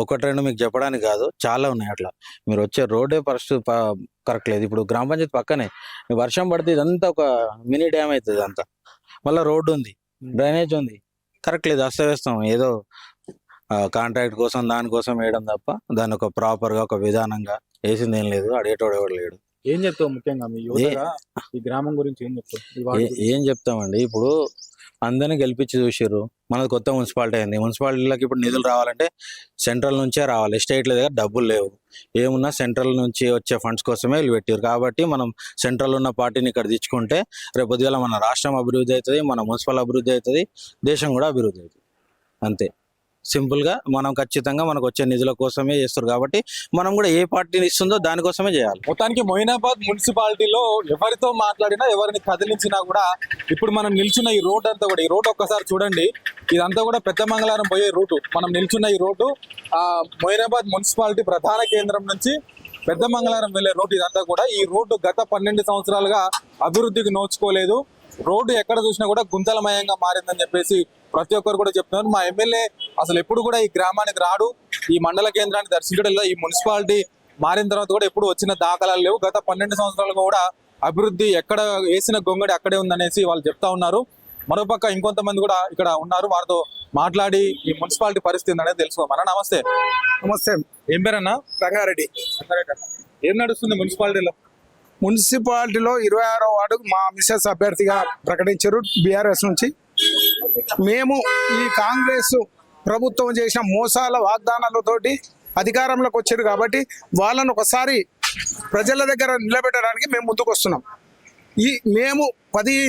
S5: ఒకటి రెండు మీకు చెప్పడానికి కాదు, చాలా ఉన్నాయి. అట్లా మీరు వచ్చే రోడ్డే పరిస్థితి కరెక్ట్ లేదు. ఇప్పుడు గ్రామ పంచాయతీ పక్కనే వర్షం పడితే ఇదంతా ఒక మినీ డ్యామ్ అవుతుంది అంతా. మళ్ళీ రోడ్డు ఉంది, డ్రైనేజ్ ఉంది, కరెక్ట్ లేదు, అస్తవ్యస్తం. ఏదో కాంట్రాక్ట్ కోసం దానికోసం వేయడం తప్ప దాన్ని ఒక ప్రాపర్గా ఒక విధానంగా వేసింది ఏం లేదు. అడిగేటోడు ఎవడు లేడు.
S4: ఏం చెప్తావు ముఖ్యంగా మీ యువతగా ఈ గ్రామం గురించి ఏం చెప్తావు?
S5: ఏం చెప్తామండి, ఇప్పుడు అందరినీ గెలిపించి చూసారు. మనది కొత్త మున్సిపాలిటీ అయింది. మున్సిపాలిటీలకు ఇప్పుడు నిధులు రావాలంటే సెంట్రల్ నుంచే రావాలి. స్టేట్ల దగ్గర డబ్బులు లేవు. ఏమున్నా సెంట్రల్ నుంచి వచ్చే ఫండ్స్ కోసమే వీళ్ళు పెట్టారు. కాబట్టి మనం సెంట్రల్ ఉన్న పార్టీని ఇక్కడ తెచ్చుకుంటే రేపు పొద్దుగాల మన రాష్ట్రం అభివృద్ధి అవుతుంది, మన మున్సిపల్ అభివృద్ధి అవుతుంది, దేశం కూడా అభివృద్ధి అవుతుంది. అంతే సింపుల్గా. మనం ఖచ్చితంగా మనకు వచ్చే నిధుల కోసమే చేస్తారు. కాబట్టి మనం కూడా ఏ పార్టీని ఇస్తుందో దానికోసమే చేయాలి.
S4: మొత్తానికి మొయినాబాద్ మున్సిపాలిటీలో ఎవరితో మాట్లాడినా, ఎవరిని కదిలించినా కూడా ఇప్పుడు మనం నిల్చున్న ఈ రోడ్ అంతా కూడా, ఈ రోడ్ ఒక్కసారి చూడండి, ఇదంతా కూడా పెద్ద మంగళవారం పోయే రూటు. మనం నిల్చున్న ఈ రోడ్డు మొయినాబాద్ మున్సిపాలిటీ ప్రధాన కేంద్రం నుంచి పెద్ద మంగళవారం వెళ్ళే రోడ్డు. ఇదంతా కూడా ఈ రోడ్డు గత 12 సంవత్సరాలుగా అభివృద్ధికి నోచుకోలేదు. రోడ్డు ఎక్కడ చూసినా కూడా గుంతలమయంగా మారిందని చెప్పేసి ప్రతి ఒక్కరు కూడా చెప్తున్నారు. మా ఎమ్మెల్యే అసలు ఎప్పుడు కూడా ఈ గ్రామానికి రాడు, ఈ మండల కేంద్రాన్ని దర్శించడం లేదు. ఈ మున్సిపాలిటీ మారిన తర్వాత కూడా ఎప్పుడు వచ్చిన దాఖలాలు లేవు. గత 12 సంవత్సరాలుగా కూడా అభివృద్ధి ఎక్కడ వేసిన గొంగడి అక్కడే ఉందనేసి వాళ్ళు చెప్తా ఉన్నారు. మరోపక్క ఇంకొంతమంది కూడా ఇక్కడ ఉన్నారు, వారితో మాట్లాడి ఈ మున్సిపాలిటీ పరిస్థితి అనేది తెలుసుకోమన్నా. నమస్తే.
S8: నమస్తే.
S4: ఏం పేరన్నా?
S8: రంగారెడ్డి.
S4: ఏం నడుస్తుంది మున్సిపాలిటీలో?
S8: మున్సిపాలిటీలో 26వ వార్డు మా మిసెస్ అభ్యర్థిగా ప్రకటించారు బీఆర్ఎస్ నుంచి. మేము ఈ కాంగ్రెస్ ప్రభుత్వం చేసిన మోసాల వాగ్దానాలతోటి అధికారంలోకి వచ్చారు కాబట్టి వాళ్ళను ఒకసారి ప్రజల దగ్గర నిలబెట్టడానికి మేము ముందుకు వస్తున్నాం. మేము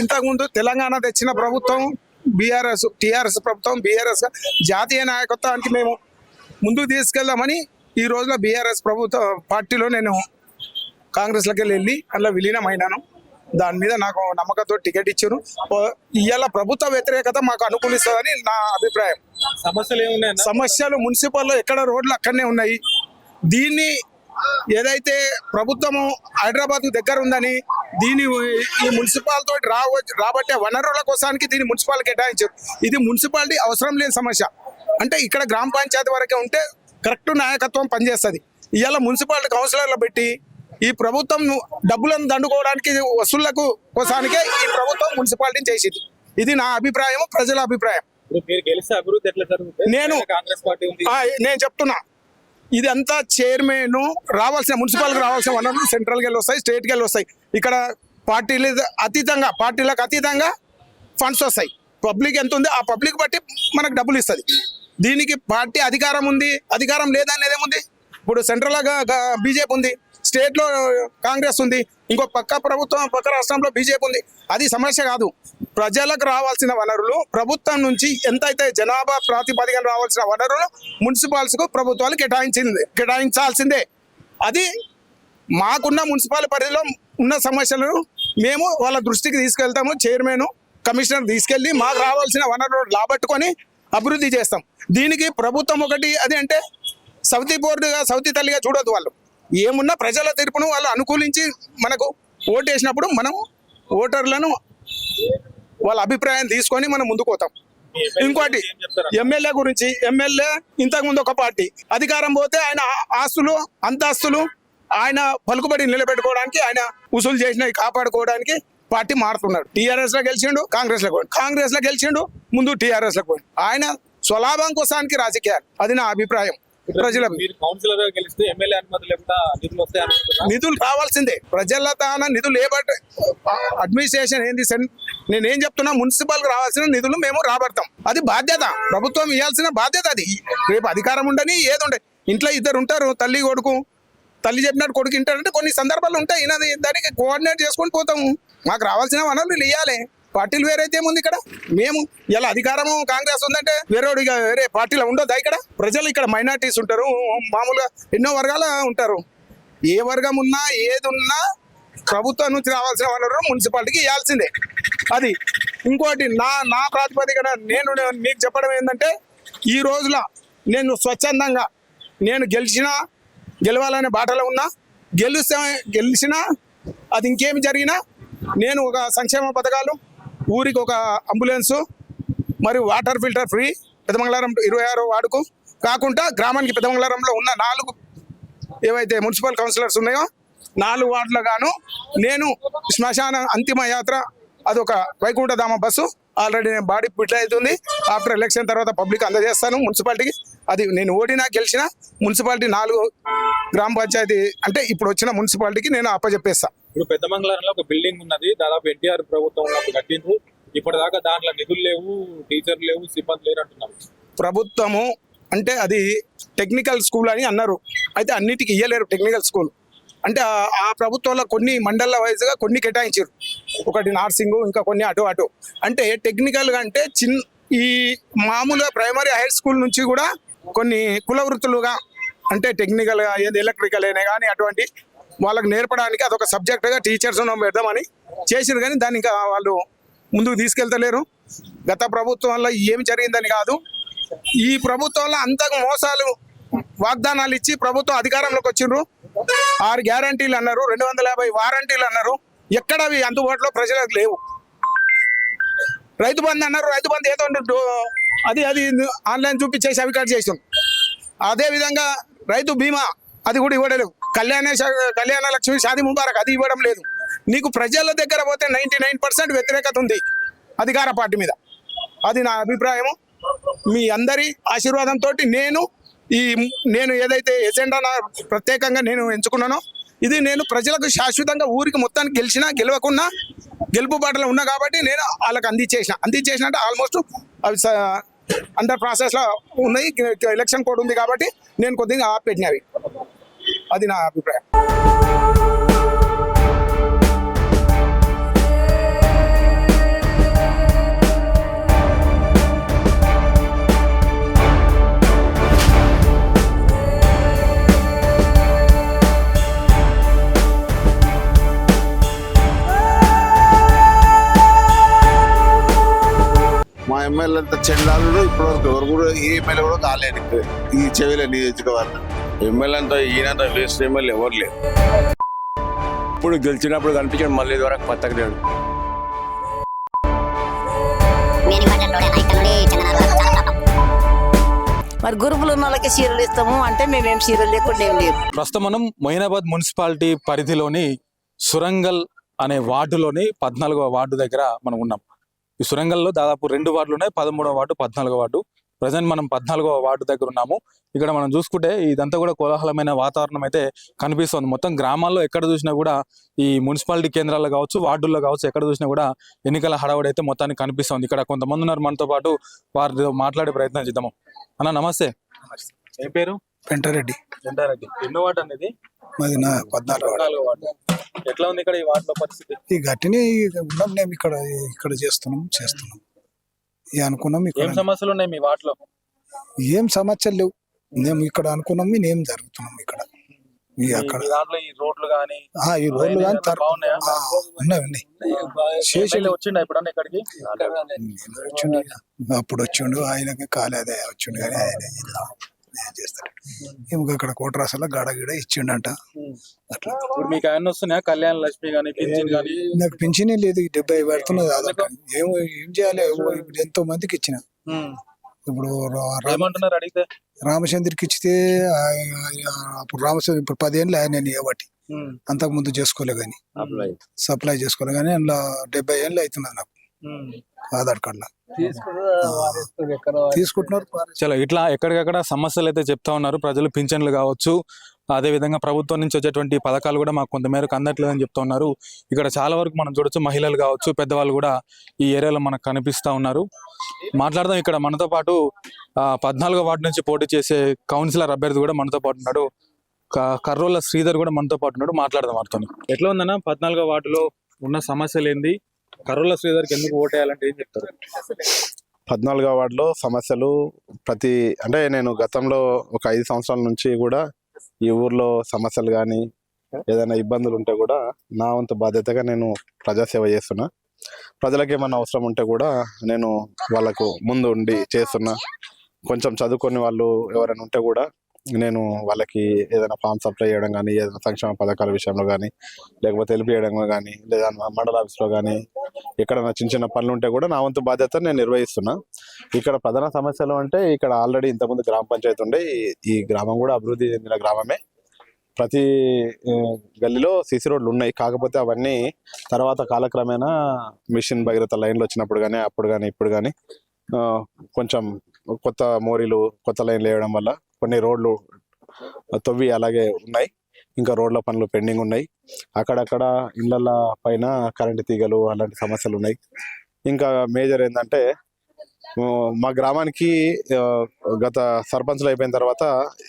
S8: ఇంతకుముందు తెలంగాణ తెచ్చిన ప్రభుత్వం బీఆర్ఎస్, టీఆర్ఎస్ ప్రభుత్వం బీఆర్ఎస్ జాతీయ నాయకత్వానికి మేము ముందుకు తీసుకెళ్దామని ఈ రోజున బీఆర్ఎస్ ప్రభుత్వ పార్టీలో నేను కాంగ్రెస్లోకి వెళ్ళి అందులో విలీనమైనాను. దాని మీద నాకు నమ్మకంతో టికెట్ ఇచ్చారు. ఇవాళ ప్రభుత్వ వ్యతిరేకత మాకు అనుకూలిస్తుందని నా అభిప్రాయం.
S4: సమస్యలు ఏమున్నాయి?
S8: సమస్యలు మున్సిపల్లో ఎక్కడ రోడ్లు అక్కడనే ఉన్నాయి. దీన్ని ఏదైతే ప్రభుత్వము హైదరాబాద్ దగ్గర ఉందని దీని ఈ మున్సిపాల్ తోటి రాబట్టే వనరుల కోసానికి దీన్ని మున్సిపాల్ కేటాయించారు. ఇది మున్సిపాలిటీ అవసరం లేని సమస్య. అంటే ఇక్కడ గ్రామ పంచాయతీ వరకే ఉంటే కరెక్ట్ నాయకత్వం పనిచేస్తుంది. ఇవాళ మున్సిపాలిటీ కౌన్సిలర్లు పెట్టి ఈ ప్రభుత్వం డబ్బులను దండుకోవడానికి వసూళ్లకు కోసానికే ఈ ప్రభుత్వం మున్సిపాలిటీని చేసింది. ఇది నా అభిప్రాయం, ప్రజల అభిప్రాయం.
S4: మీరు గెలిస్తే అభివృద్ధి ఎట్లా జరుగుతుంది? కాంగ్రెస్ పార్టీ ఉంది.
S8: నేను చెప్తున్నా, ఇది అంతా చైర్మన్ రావాల్సిన మున్సిపాల్కి రావాల్సిన వనరులు సెంట్రల్కి వెళ్ళి వస్తాయి, స్టేట్కి వెళ్ళి వస్తాయి. ఇక్కడ పార్టీలకు అతీతంగా ఫండ్స్ వస్తాయి. పబ్లిక్ ఎంత ఉంది ఆ పబ్లిక్ బట్టి మనకు డబ్బులు ఇస్తుంది. దీనికి పార్టీ అధికారం ఉంది, అధికారం లేదనేది ఏముంది? ఇప్పుడు సెంట్రల్ బీజేపీ ఉంది, స్టేట్ లో కాంగ్రెస్ ఉంది, ఇంకో పక్క ప్రభుత్వం పక్క రాష్ట్రంలో బీజేపీ ఉంది. అది సమస్య కాదు. ప్రజలకు రావాల్సిన వనరులు ప్రభుత్వం నుంచి ఎంతైతే జనాభా ప్రాతిపదికన రావాల్సిన వనరులు మున్సిపాలిటీకు ప్రభుత్వాలు కేటాయించాల్సిందే. అది మాకున్న మున్సిపల్ పరిధిలో ఉన్న సమస్యలను మేము వాళ్ళ దృష్టికి తీసుకెళ్తాము. చైర్మన్, కమిషనర్ తీసుకెళ్లి మాకు రావాల్సిన వనరులు లాబట్టుకొని అభివృద్ధి చేస్తాం. దీనికి ప్రభుత్వం ఒకటి అది అంటే సౌతి బోర్డుగా సౌతి తల్లిగా చూడొద్దు. వాళ్ళు ఏమున్నా ప్రజల తీర్పును వాళ్ళు అనుకూలించి మనకు ఓటు వేసినప్పుడు మనం ఓటర్లను వాళ్ళ అభిప్రాయం తీసుకొని మనం ముందుకు పోతాం. ఇంకోటి ఎమ్మెల్యే గురించి, ఎమ్మెల్యే ఇంతకుముందు ఒక పార్టీ అధికారం పోతే ఆయన ఆస్తులు అంతస్తులు ఆయన పలుకుబడి నిలబెట్టుకోవడానికి ఆయన వసూలు చేసినవి కాపాడుకోవడానికి పార్టీ మారుతున్నాడు. టీఆర్ఎస్ లో గెలిచిండు, కాంగ్రెస్ లో గెలిచిండు, ముందు టీఆర్ఎస్ లో పోయిండు. ఆయన స్వలాభం కోసానికి రాజకీయాలు. అది నా అభిప్రాయం. ప్రజల నిధులు రావాల్సిందే. ప్రజల తాన నిధులు అడ్మినిస్ట్రేషన్ ఏంది? నేనేం చెప్తున్నా, మున్సిపల్ రావాల్సిన నిధులు మేము రాబడతాం. అది బాధ్యత, ప్రభుత్వం ఇవ్వాల్సిన బాధ్యత. అది రేపు అధికారం ఉండని ఏది ఉండే. ఇంట్లో ఇద్దరు ఉంటారు, తల్లి కొడుకు. తల్లి చెప్పినట్టు కొడుకు ఇంటారంటే కొన్ని సందర్భాలు ఉంటాయి. దానికి కోఆర్డినేట్ చేసుకొని పోతాము. మాకు రావాల్సిన వనరులు ఇవ్వాలి. పార్టీలు వేరైతే ఏముంది ఇక్కడ? మేము ఇలా అధికారము కాంగ్రెస్ ఉందంటే వేరే పార్టీలో ఉండొద్దా? ఇక్కడ ప్రజలు, ఇక్కడ మైనార్టీస్ ఉంటారు, మామూలుగా ఎన్నో వర్గాలు ఉంటారు. ఏ వర్గం ఉన్నా ఏది ఉన్నా ప్రభుత్వం నుంచి రావాల్సిన వనరు మున్సిపాలిటీకి ఇవ్వాల్సిందే. అది ఇంకోటి నా ప్రాతిపదికన నేను మీకు చెప్పడం ఏంటంటే, ఈ రోజుల నేను స్వచ్ఛందంగా నేను గెలవాలనే బాటలో ఉన్నా. గెలిచినా అది ఇంకేమి జరిగినా నేను ఒక సంక్షేమ పథకాలు, ఊరికి ఒక అంబులెన్సు మరియు వాటర్ ఫిల్టర్ ఫ్రీ పెద్దమంగళారం 26వ వార్డుకు కాకుండా గ్రామానికి పెద్దమంగళారంలో ఉన్న 4 ఏవైతే మున్సిపల్ కౌన్సిలర్స్ ఉన్నాయో 4 వార్డులో గాను నేను శ్మశాన అంతిమ యాత్ర, అదొక వైకుంఠధామ బస్సు ఆల్రెడీ నేను బాడీ ఫిట్ అవుతుంది. ఆఫ్టర్ ఎలక్షన్ తర్వాత పబ్లిక్ అందజేస్తాను మున్సిపాలిటీకి. అది నేను ఓడినా గెలిచినా మున్సిపాలిటీ 4 గ్రామ పంచాయతీ అంటే ఇప్పుడు వచ్చిన మున్సిపాలిటీకి నేను అప్పచెప్పేస్తాను.
S4: ఇప్పుడు పెద్దమంగళారంలో ఒక బిల్డింగ్ ఉన్నది, దాదాపు ఎన్టీఆర్ ప్రభుత్వం ఉన్నప్పుడు కట్టిండ్రు. ఇప్పటిదాకా దాంట్లో నిధులు లేవు, టీచర్లు లేవు, సిబ్బంది లేరు అంటున్నారు.
S8: ప్రభుత్వము అంటే అది టెక్నికల్ స్కూల్ అని అన్నారు. అయితే అన్నిటికీ ఇయ్యలేరు టెక్నికల్ స్కూల్. అంటే ఆ ప్రభుత్వంలో కొన్ని మండల వైజ్గా కొన్ని కేటాయించారు. ఒకటి నార్సింగ్, ఇంకా కొన్ని అటు అంటే టెక్నికల్గా అంటే ఈ మామూలుగా ప్రైమరీ హై స్కూల్ నుంచి కూడా కొన్ని కుల వృత్తులుగా అంటే టెక్నికల్గా ఏది ఎలక్ట్రికల్ అయినా కానీ అటువంటి వాళ్ళకి నేర్పడానికి అదొక సబ్జెక్టుగా టీచర్స్ పెడదామని చేసిరు. కానీ దాన్ని ఇంకా వాళ్ళు ముందుకు తీసుకెళ్తలేరు. గత ప్రభుత్వంలో ఏమి జరిగిందని కాదు, ఈ ప్రభుత్వంలో అంతకు మోసాలు వాగ్దానాలు ఇచ్చి ప్రభుత్వం అధికారంలోకి వచ్చిండ్రు. 6 గ్యారంటీలు అన్నారు, 250 వారంటీలు అన్నారు. ఎక్కడ అవి అందుబాటులో ప్రజలకు లేవు. రైతు బంధు అన్నారు, రైతు బంధు ఏదో అది ఆన్లైన్ చూపించేసి అవి కట్ చేసాం. అదేవిధంగా రైతు బీమా అది కూడా ఇవ్వడం. కళ్యాణ లక్ష్మి, షాదీ ముబారక్ అది ఇవ్వడం లేదు. నీకు ప్రజల దగ్గర పోతే 99% వ్యతిరేకత ఉంది అధికార పార్టీ మీద. అది నా అభిప్రాయము. మీ అందరి ఆశీర్వాదంతో నేను ఏదైతే ఎజెండా ప్రత్యేకంగా నేను ఎంచుకున్నానో ఇది నేను ప్రజలకు శాశ్వతంగా ఊరికి మొత్తానికి గెలిచినా గెలవకున్నా గెలుపు బాటలో ఉన్నా కాబట్టి నేను వాళ్ళకి అందించేసిన అంటే ఆల్మోస్ట్ అవి అండర్ ప్రాసెస్లో ఉన్నాయి. ఎలక్షన్ కోడ్ ఉంది కాబట్టి నేను కొద్దిగా ఆపెట్టినవి. అది నా అభిప్రాయం.
S1: మా ఎమ్మెల్యే అంత చెండాలు ఇప్పటివరకు ఎవరు కూడా ఏ ఎమ్మెల్యే కూడా కాలేదు ఈ చెవిల నియోజకవర్గం.
S2: ఎమ్మెల్యే అంతా ఈయనంతా వేస్ట్ ఎమ్మెల్యే ఎవరు లేరు.
S7: ఇప్పుడు గెలిచినప్పుడు కనిపించాడు మళ్ళీ వరకు పత్తకు లేడు.
S3: మరి గ్రూపులు ఉన్న వాళ్ళకి సీరియల్ ఇస్తాము అంటే మేమేం సీరియల్ లేకుండా ఏం లేదు.
S4: ప్రస్తుతం మనం మొయినాబాద్ మున్సిపాలిటీ పరిధిలోని సురంగల్ అనే వార్డులోని 14వ వార్డు దగ్గర మనం ఉన్నాం. ఈ సురంగల్లో దాదాపు 2 వార్డులు ఉన్నాయి, 13వ వార్డు 14వ వార్డు. ప్రజెంట్ మనం 14వ వార్డు దగ్గర ఉన్నాము. ఇక్కడ మనం చూసుకుంటే ఇదంతా కూడా కోలాహలమైన వాతావరణం అయితే కనిపిస్తుంది. మొత్తం గ్రామాల్లో ఎక్కడ చూసినా కూడా ఈ మున్సిపాలిటీ కేంద్రాల్లో కావచ్చు, వార్డుల్లో కావచ్చు, ఎక్కడ చూసినా కూడా ఎన్నికల హడావుడి అయితే మొత్తానికి కనిపిస్తుంది. ఇక్కడ కొంతమంది ఉన్నారు మనతో పాటు, వారితో మాట్లాడే ప్రయత్నం చేద్దాము. అన్న నమస్తే, ఏ పేరు?
S8: పెంటారెడ్డి.
S4: జెండారెడ్డి. ఎన్నో వార్డు అనేది?
S8: మాది 14వ
S4: వార్డు. ఎట్లా ఉంది ఇక్కడ ఈ వార్డులో పరిస్థితి?
S8: ఈ గట్టిని ఉన్నాం మేము ఇక్కడ చేస్తున్నాం ఇక అనుకున్నాం.
S4: ఏం సమస్యలు ఉన్నాయి మీ వార్డులో?
S8: ఏం సమస్యలు లేవు. మేము ఇక్కడ అనుకున్నాం, మేము జరుగుతున్నాం ఇక్కడ. అక్కడ
S4: ఈ దాంట్లో ఈ రోడ్లు కానీ
S8: ఈ రోడ్లు కానీ
S4: బాగున్నాయా?
S8: ఉన్నాయి.
S4: వచ్చిండ ఎప్పుడన్నా ఇక్కడికి?
S8: వచ్చిండు, అప్పుడు వచ్చిండు, ఆయనకి కాలేదే వచ్చిండు కానీ ఆయన చేస్తాడు. ఇంకా అక్కడ కోటరాసలో గడగిడ ఇచ్చిండంట. అట్లా
S4: ఇప్పుడు మీకు ఆయన వస్తున్నాయా కళ్యాణ లక్ష్మి కానీ పింఛన్ కానీ?
S8: నాకు పింఛనే లేదు, 70 పడుతున్నది. ఏం చేయాలి? ఇప్పుడు ఎంతో మందికి ఇచ్చిన. ఇప్పుడు
S4: ఏమంటున్నారు అడిగితే?
S8: రామచంద్రకి ఇచ్చితే అప్పుడు రామచంద్ర ఇప్పుడు 10 ఏళ్ళు ఆయన ఏవటి అంతకు ముందు చేసుకోలే కానీ, సప్లై చేసుకోలే కానీ అందులో 70 ఏళ్ళు అవుతున్నది నాకు ఆధార్ కార్డులో తీసుకుంటున్నారు.
S4: చాలా ఇట్లా ఎక్కడికక్కడ సమస్యలు అయితే చెప్తా ఉన్నారు ప్రజలు. పింఛన్లు కావచ్చు, అదే విధంగా ప్రభుత్వం నుంచి వచ్చేటువంటి పథకాలు కూడా మాకు కొంతమేరకు అందట్లేదని చెప్తా ఉన్నారు. ఇక్కడ చాలా వరకు మనం చూడొచ్చు, మహిళలు కావచ్చు, పెద్దవాళ్ళు కూడా ఈ ఏరియాలో మనకు కనిపిస్తా ఉన్నారు. మాట్లాడదాం. ఇక్కడ మనతో పాటు 14వ వార్డు నుంచి పోటీ చేసే కౌన్సిలర్ అభ్యర్థి కూడా మనతో పాటు ఉన్నాడు. కర్రోల శ్రీధర్ కూడా మనతో పాటు ఉన్నాడు. మాట్లాడదాం వారితో. ఎట్లా ఉందన్న 14వ వార్డులో ఉన్న సమస్యలు ఏంది? కర్రోల శ్రీధర్కి ఎందుకు ఓటేయాలంటే ఏం చెప్తారు?
S9: 14వ వార్డులో సమస్యలు అంటే నేను గతంలో ఒక 5 సంవత్సరాల నుంచి కూడా ఈ ఊర్లో సమస్యలు కానీ ఏదైనా ఇబ్బందులు ఉంటే కూడా నా వంతు బాధ్యతగా నేను ప్రజాసేవ చేస్తున్నా. ప్రజలకు ఏమైనా అవసరం ఉంటే కూడా నేను వాళ్ళకు ముందు ఉండి చేస్తున్నా. కొంచెం చదువుకొని వాళ్ళు ఎవరైనా ఉంటే కూడా నేను వాళ్ళకి ఏదైనా ఫామ్ సప్లై చేయడం కానీ, ఏదైనా సంక్షేమ పథకాల విషయంలో కానీ, లేకపోతే తెలియడం కానీ, లేదా మండల ఆఫీస్లో కానీ ఎక్కడైనా చిన్న పనులు ఉంటే కూడా నా వంతు బాధ్యత నేను నిర్వహిస్తున్నా. ఇక్కడ ప్రధాన సమస్యలు అంటే ఇక్కడ ఆల్రెడీ ఇంతకుముందు గ్రామ పంచాయతీ ఉండే, ఈ గ్రామం కూడా అభివృద్ధి చెందిన గ్రామమే. ప్రతి గల్లీలో సీసీ రోడ్లు ఉన్నాయి. కాకపోతే అవన్నీ తర్వాత కాలక్రమేణా మిషన్ భగీరథ లైన్లు వచ్చినప్పుడు కానీ, అప్పుడు కానీ, ఇప్పుడు కానీ కొంచెం కొత్త మోరీలు, కొత్త లైన్లు వేయడం వల్ల కొన్ని రోడ్లు తవ్వి అలాగే ఉన్నాయి. ఇంకా రోడ్ల పనులు పెండింగ్ ఉన్నాయి. అక్కడక్కడ ఇళ్ళ పైన కరెంటు తీగలు అలాంటి సమస్యలు ఉన్నాయి. ఇంకా మేజర్ ఏంటంటే మా గ్రామానికి గత సర్పంచ్లు అయిపోయిన తర్వాత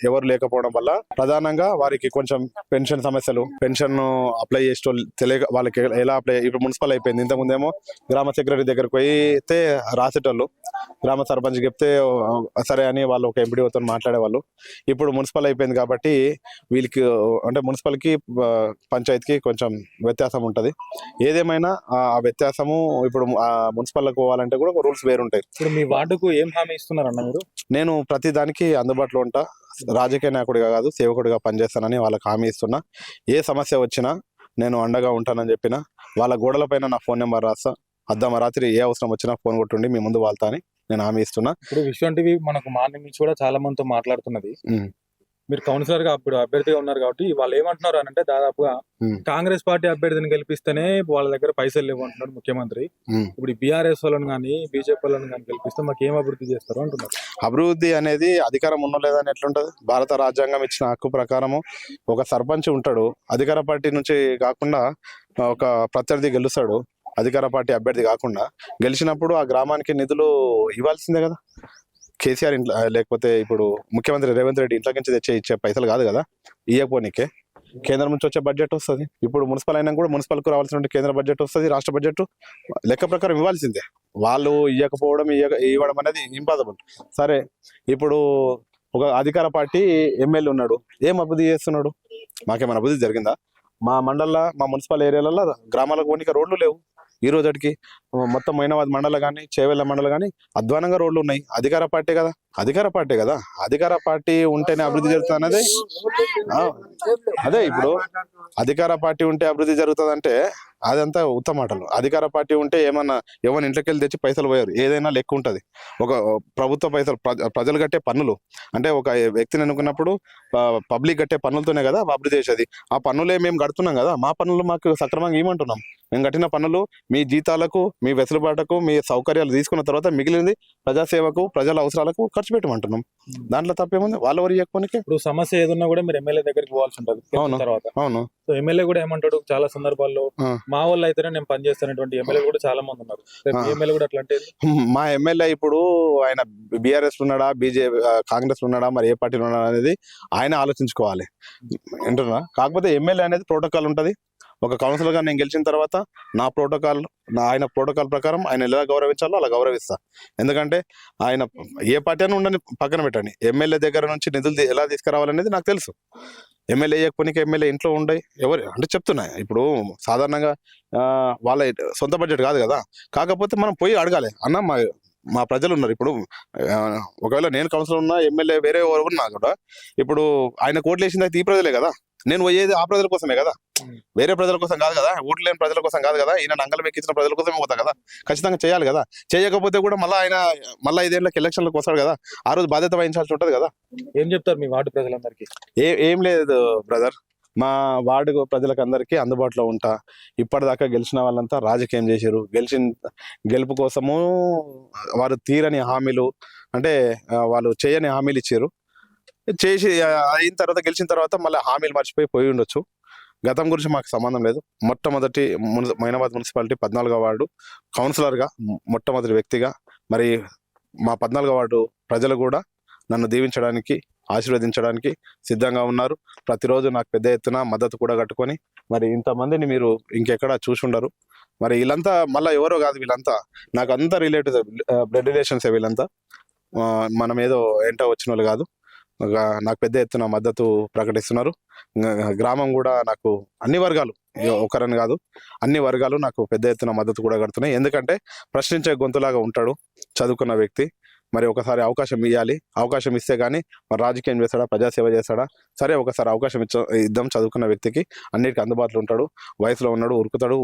S9: ఎవరు లేకపోవడం వల్ల ప్రధానంగా వారికి కొంచెం పెన్షన్ సమస్యలు, పెన్షన్ అప్లై చేసే తెలియక వాళ్ళకి ఎలా అప్లై, ఇప్పుడు మున్సిపల్ అయిపోయింది. ఇంతకుముందేమో గ్రామ సెక్రటరీ దగ్గరకు పోయితే రాసేటోళ్ళు, గ్రామ సర్పంచ్ చెప్తే సరే అని వాళ్ళు ఒక ఎంపీడీతో మాట్లాడేవాళ్ళు. ఇప్పుడు మున్సిపల్ అయిపోయింది కాబట్టి వీళ్ళకి అంటే మున్సిపల్కి పంచాయతీకి కొంచెం వ్యత్యాసం ఉంటుంది. ఏదేమైనా ఆ వ్యత్యాసము ఇప్పుడు మున్సిపల్కి పోవాలంటే కూడా రూల్స్ వేరుంటాయి.
S4: మీ వార్డుకు ఏం హామీ ఇస్తున్నారన్న మీరు?
S9: నేను ప్రతి దానికి అందుబాటులో ఉంటా. రాజకీయ నాయకుడిగా కాదు, సేవకుడిగా పనిచేస్తానని వాళ్ళకి హామీ ఇస్తున్నా. ఏ సమస్య వచ్చినా నేను అండగా ఉంటానని చెప్పిన. వాళ్ళ గోడల పైన నా ఫోన్ నెంబర్ రాస్తా. అర్ధరాత్రి ఏ అవసరం వచ్చినా ఫోన్ కొట్టుండి మీ ముందు వాళ్తా అని నేను హామీ ఇస్తున్నా.
S4: ఇప్పుడు విశ్వం టీవీ మనకు మార్నింగ్ నుంచి కూడా చాలా మందితో మాట్లాడుతున్నది. మీరు కౌన్సిలర్ గా అప్పుడు అభ్యర్థిగా ఉన్నారు కాబట్టి వాళ్ళు ఏమంటున్నారు అని అంటే, దాదాపుగా కాంగ్రెస్ పార్టీ అభ్యర్థిని గెలిపిస్తేనే వాళ్ళ దగ్గర పైసలు లేవు అంటున్నాడు ముఖ్యమంత్రి. ఇప్పుడు బీఆర్ఎస్ వాళ్ళని కానీ, బీజేపీ వాళ్ళని కానీ గెలిపిస్తే మాకు ఏం అభివృద్ధి చేస్తారు అంటున్నారు.
S9: అభివృద్ధి అనేది అధికారం ఉన్న లేదని ఎట్లుంటది? భారత రాజ్యాంగం ఇచ్చిన హక్కు ప్రకారము ఒక సర్పంచ్ ఉంటాడు. అధికార పార్టీ నుంచి కాకుండా ఒక ప్రత్యర్థి గెలుస్తాడు. అధికార పార్టీ అభ్యర్థి కాకుండా గెలిచినప్పుడు ఆ గ్రామానికి నిధులు ఇవ్వాల్సిందే కదా. కేసీఆర్ ఇంట్లో లేకపోతే ఇప్పుడు ముఖ్యమంత్రి రేవంత్ రెడ్డి ఇంట్లో నుంచి ఇచ్చే పైసలు కాదు కదా ఇవ్వకపోనికే. కేంద్రం నుంచి వచ్చే బడ్జెట్ వస్తుంది. ఇప్పుడు మున్సిపల్ అయినా కూడా మున్సిపల్కు రావాల్సిన కేంద్ర బడ్జెట్ వస్తుంది, రాష్ట్ర బడ్జెట్ లెక్క ప్రకారం ఇవ్వాల్సిందే. వాళ్ళు ఇవ్వకపోవడం ఇవ్వడం అనేది ఇంపాసిబుల్. సరే, ఇప్పుడు ఒక అధికార పార్టీ ఎమ్మెల్యే ఉన్నాడు, ఏం అభివృద్ధి చేస్తున్నాడు? మాకేమైనా అభివృద్ధి జరిగిందా? మా మండలంలో, మా మున్సిపల్ ఏరియాలలో గ్రామాలకు పోనీకి రోడ్లు లేవు. ఈ రోజుకి మొత్తం మైనాబాద్ మండలం కానీ చేవెళ్ళ మండలం కానీ అధ్వానంగా రోడ్లు ఉన్నాయి. అధికార పార్టీ కదా, అధికార పార్టీ ఉంటేనే అభివృద్ధి జరుగుతుంది అనేది అదే. ఇప్పుడు అధికార పార్టీ ఉంటే అభివృద్ధి జరుగుతుంది అంటే అదంతా ఉత్తమ మాటలు. అధికార పార్టీ ఉంటే ఏమన్నా ఇంట్లోకి వెళ్ళి తెచ్చి పైసలు పోయారు, ఏదైనా లెక్క ఉంటుంది. ఒక ప్రభుత్వ పైసలు ప్రజలు కట్టే పన్నులు అంటే ఒక వ్యక్తిని ఎన్నుకున్నప్పుడు పబ్లిక్ కట్టే పన్నులతోనే కదా అభివృద్ధి చేసేది. ఆ పన్నులే మేము కడుతున్నాం కదా, మా పన్నులు మాకు సక్రమంగా ఇవ్వమంటున్నాం. మేము కట్టిన పన్నులు మీ జీతాలకు, మీ వెసులుబాటుకు, మీ సౌకర్యాలు తీసుకున్న తర్వాత మిగిలింది ప్రజాసేవకు, ప్రజల అవసరాలకు ఖర్చు పెట్టమంటున్నాం. దాంట్లో తప్పేముంది? వాళ్ళ వరకు చెప్పడానికి.
S4: ఇప్పుడు సమస్య ఏదన్నా కూడా మీరు ఎమ్మెల్యే దగ్గరికి పోవాల్సి ఉంటుంది తర్వాత.
S9: అవును.
S4: సో ఎమ్మెల్యే కూడా ఏమంటాడు చాలా సందర్భాల్లో, మా వాళ్ళు అయితేనే నేను పనిచేస్తానటువంటి ఎమ్మెల్యే కూడా చాలా మంది ఉన్నారు. ఎమ్మెల్యే కూడా అట్లా అంటే
S9: మా ఎమ్మెల్యే ఇప్పుడు ఆయన బీఆర్ఎస్ ఉన్నాడా, బీజేపీ, కాంగ్రెస్ ఉన్నాడా, మరి ఏ పార్టీలో ఉన్నాడా అనేది ఆయన ఆలోచించుకోవాలి. వింటున్నా? కాకపోతే ఎమ్మెల్యే అనేది ప్రోటోకాల్ ఉంటుంది. ఒక కౌన్సిలర్గా నేను గెలిచిన తర్వాత నా ప్రోటోకాల్, ఆయన ప్రోటోకాల్ ప్రకారం ఆయన ఎలా గౌరవించాలో అలా గౌరవిస్తా. ఎందుకంటే ఆయన ఏ పార్టీ అని ఉండని పక్కన పెట్టండి, ఎమ్మెల్యే దగ్గర నుంచి నిధులు ఎలా తీసుకురావాలనేది నాకు తెలుసు. ఎమ్మెల్యే చేయకపోతే ఎమ్మెల్యే ఇంట్లో ఉండే ఎవరు అంటే చెప్తున్నా. ఇప్పుడు సాధారణంగా వాళ్ళ సొంత బడ్జెట్ కాదు కదా, కాకపోతే మనం పోయి అడగాలి. అన్న మా ప్రజలు ఉన్నారు. ఇప్పుడు ఒకవేళ నేను కౌన్సిలర్ ఉన్నా, ఎమ్మెల్యే వేరే ఎవరు ఉన్నా కూడా, ఇప్పుడు ఆయన కోట్లు వేసింది అయితే ఈ ప్రజలే కదా, నేను పోయేది ఆ ప్రజల కోసమే కదా, వేరే ప్రజల కోసం కాదు కదా, ఓట్లు లేని ప్రజల కోసం కాదు కదా, ఈయన నంగలు ఎక్కించిన ప్రజల కోసమే పోతా కదా, ఖచ్చితంగా చేయాలి కదా. చేయకపోతే కూడా మళ్ళీ 5 ఏళ్ళకి ఎలక్షన్లకు వస్తాడు కదా, ఆ రోజు బాధ్యత వహించాల్సి ఉంటది కదా.
S4: ఏం చెప్తారు మీ వార్డు ప్రజలందరికీ?
S9: ఏం లేదు బ్రదర్, మా వార్డు ప్రజలకు అందరికీ అందుబాటులో ఉంటా. ఇప్పటిదాకా గెలిచిన వాళ్ళంతా రాజకీయం చేశారు. గెలుపు కోసము వారు తీరని హామీలు, అంటే వాళ్ళు చేయని హామీలు ఇచ్చారు. చేసి అయిన తర్వాత, గెలిచిన తర్వాత మళ్ళీ హామీలు మర్చిపోయి ఉండొచ్చు. గతం గురించి మాకు సంబంధం లేదు. మొట్టమొదటి మైనాబాద్ మున్సిపాలిటీ 14వ వార్డు కౌన్సిలర్గా, మొట్టమొదటి వ్యక్తిగా మరి మా 14వ వార్డు ప్రజలు కూడా నన్ను దీవించడానికి, ఆశీర్వదించడానికి సిద్ధంగా ఉన్నారు. ప్రతిరోజు నాకు పెద్ద ఎత్తున మద్దతు కూడా కట్టుకొని, మరి ఇంతమందిని మీరు ఇంకెక్కడా చూసుండరు. మరి వీళ్ళంతా మళ్ళీ ఎవరో కాదు, వీళ్ళంతా నాకు అంతా రిలేటివ్స్, బ్లడ్ రిలేషన్స్. వీళ్ళంతా మనం ఏదో ఏంటో వచ్చిన వాళ్ళు కాదు. నాకు పెద్ద ఎత్తున మద్దతు ప్రకటిస్తున్నారు. గ్రామం కూడా నాకు అన్ని వర్గాలు, ఒకరని కాదు, అన్ని వర్గాలు నాకు పెద్ద ఎత్తున మద్దతు కూడా కడుతున్నాయి. ఎందుకంటే ప్రశ్నించే గొంతులాగా ఉంటాడు చదువుకున్న వ్యక్తి. మరి ఒకసారి అవకాశం ఇవ్వాలి. అవకాశం ఇస్తే కానీ మరి రాజకీయం చేస్తాడా, ప్రజాసేవ చేస్తాడా? సరే, ఒకసారి అవకాశం ఇద్దాం. చదువుకున్న వ్యక్తికి అన్నిటికీ అందుబాటులో ఉంటాడు, వయసులో ఉన్నాడు,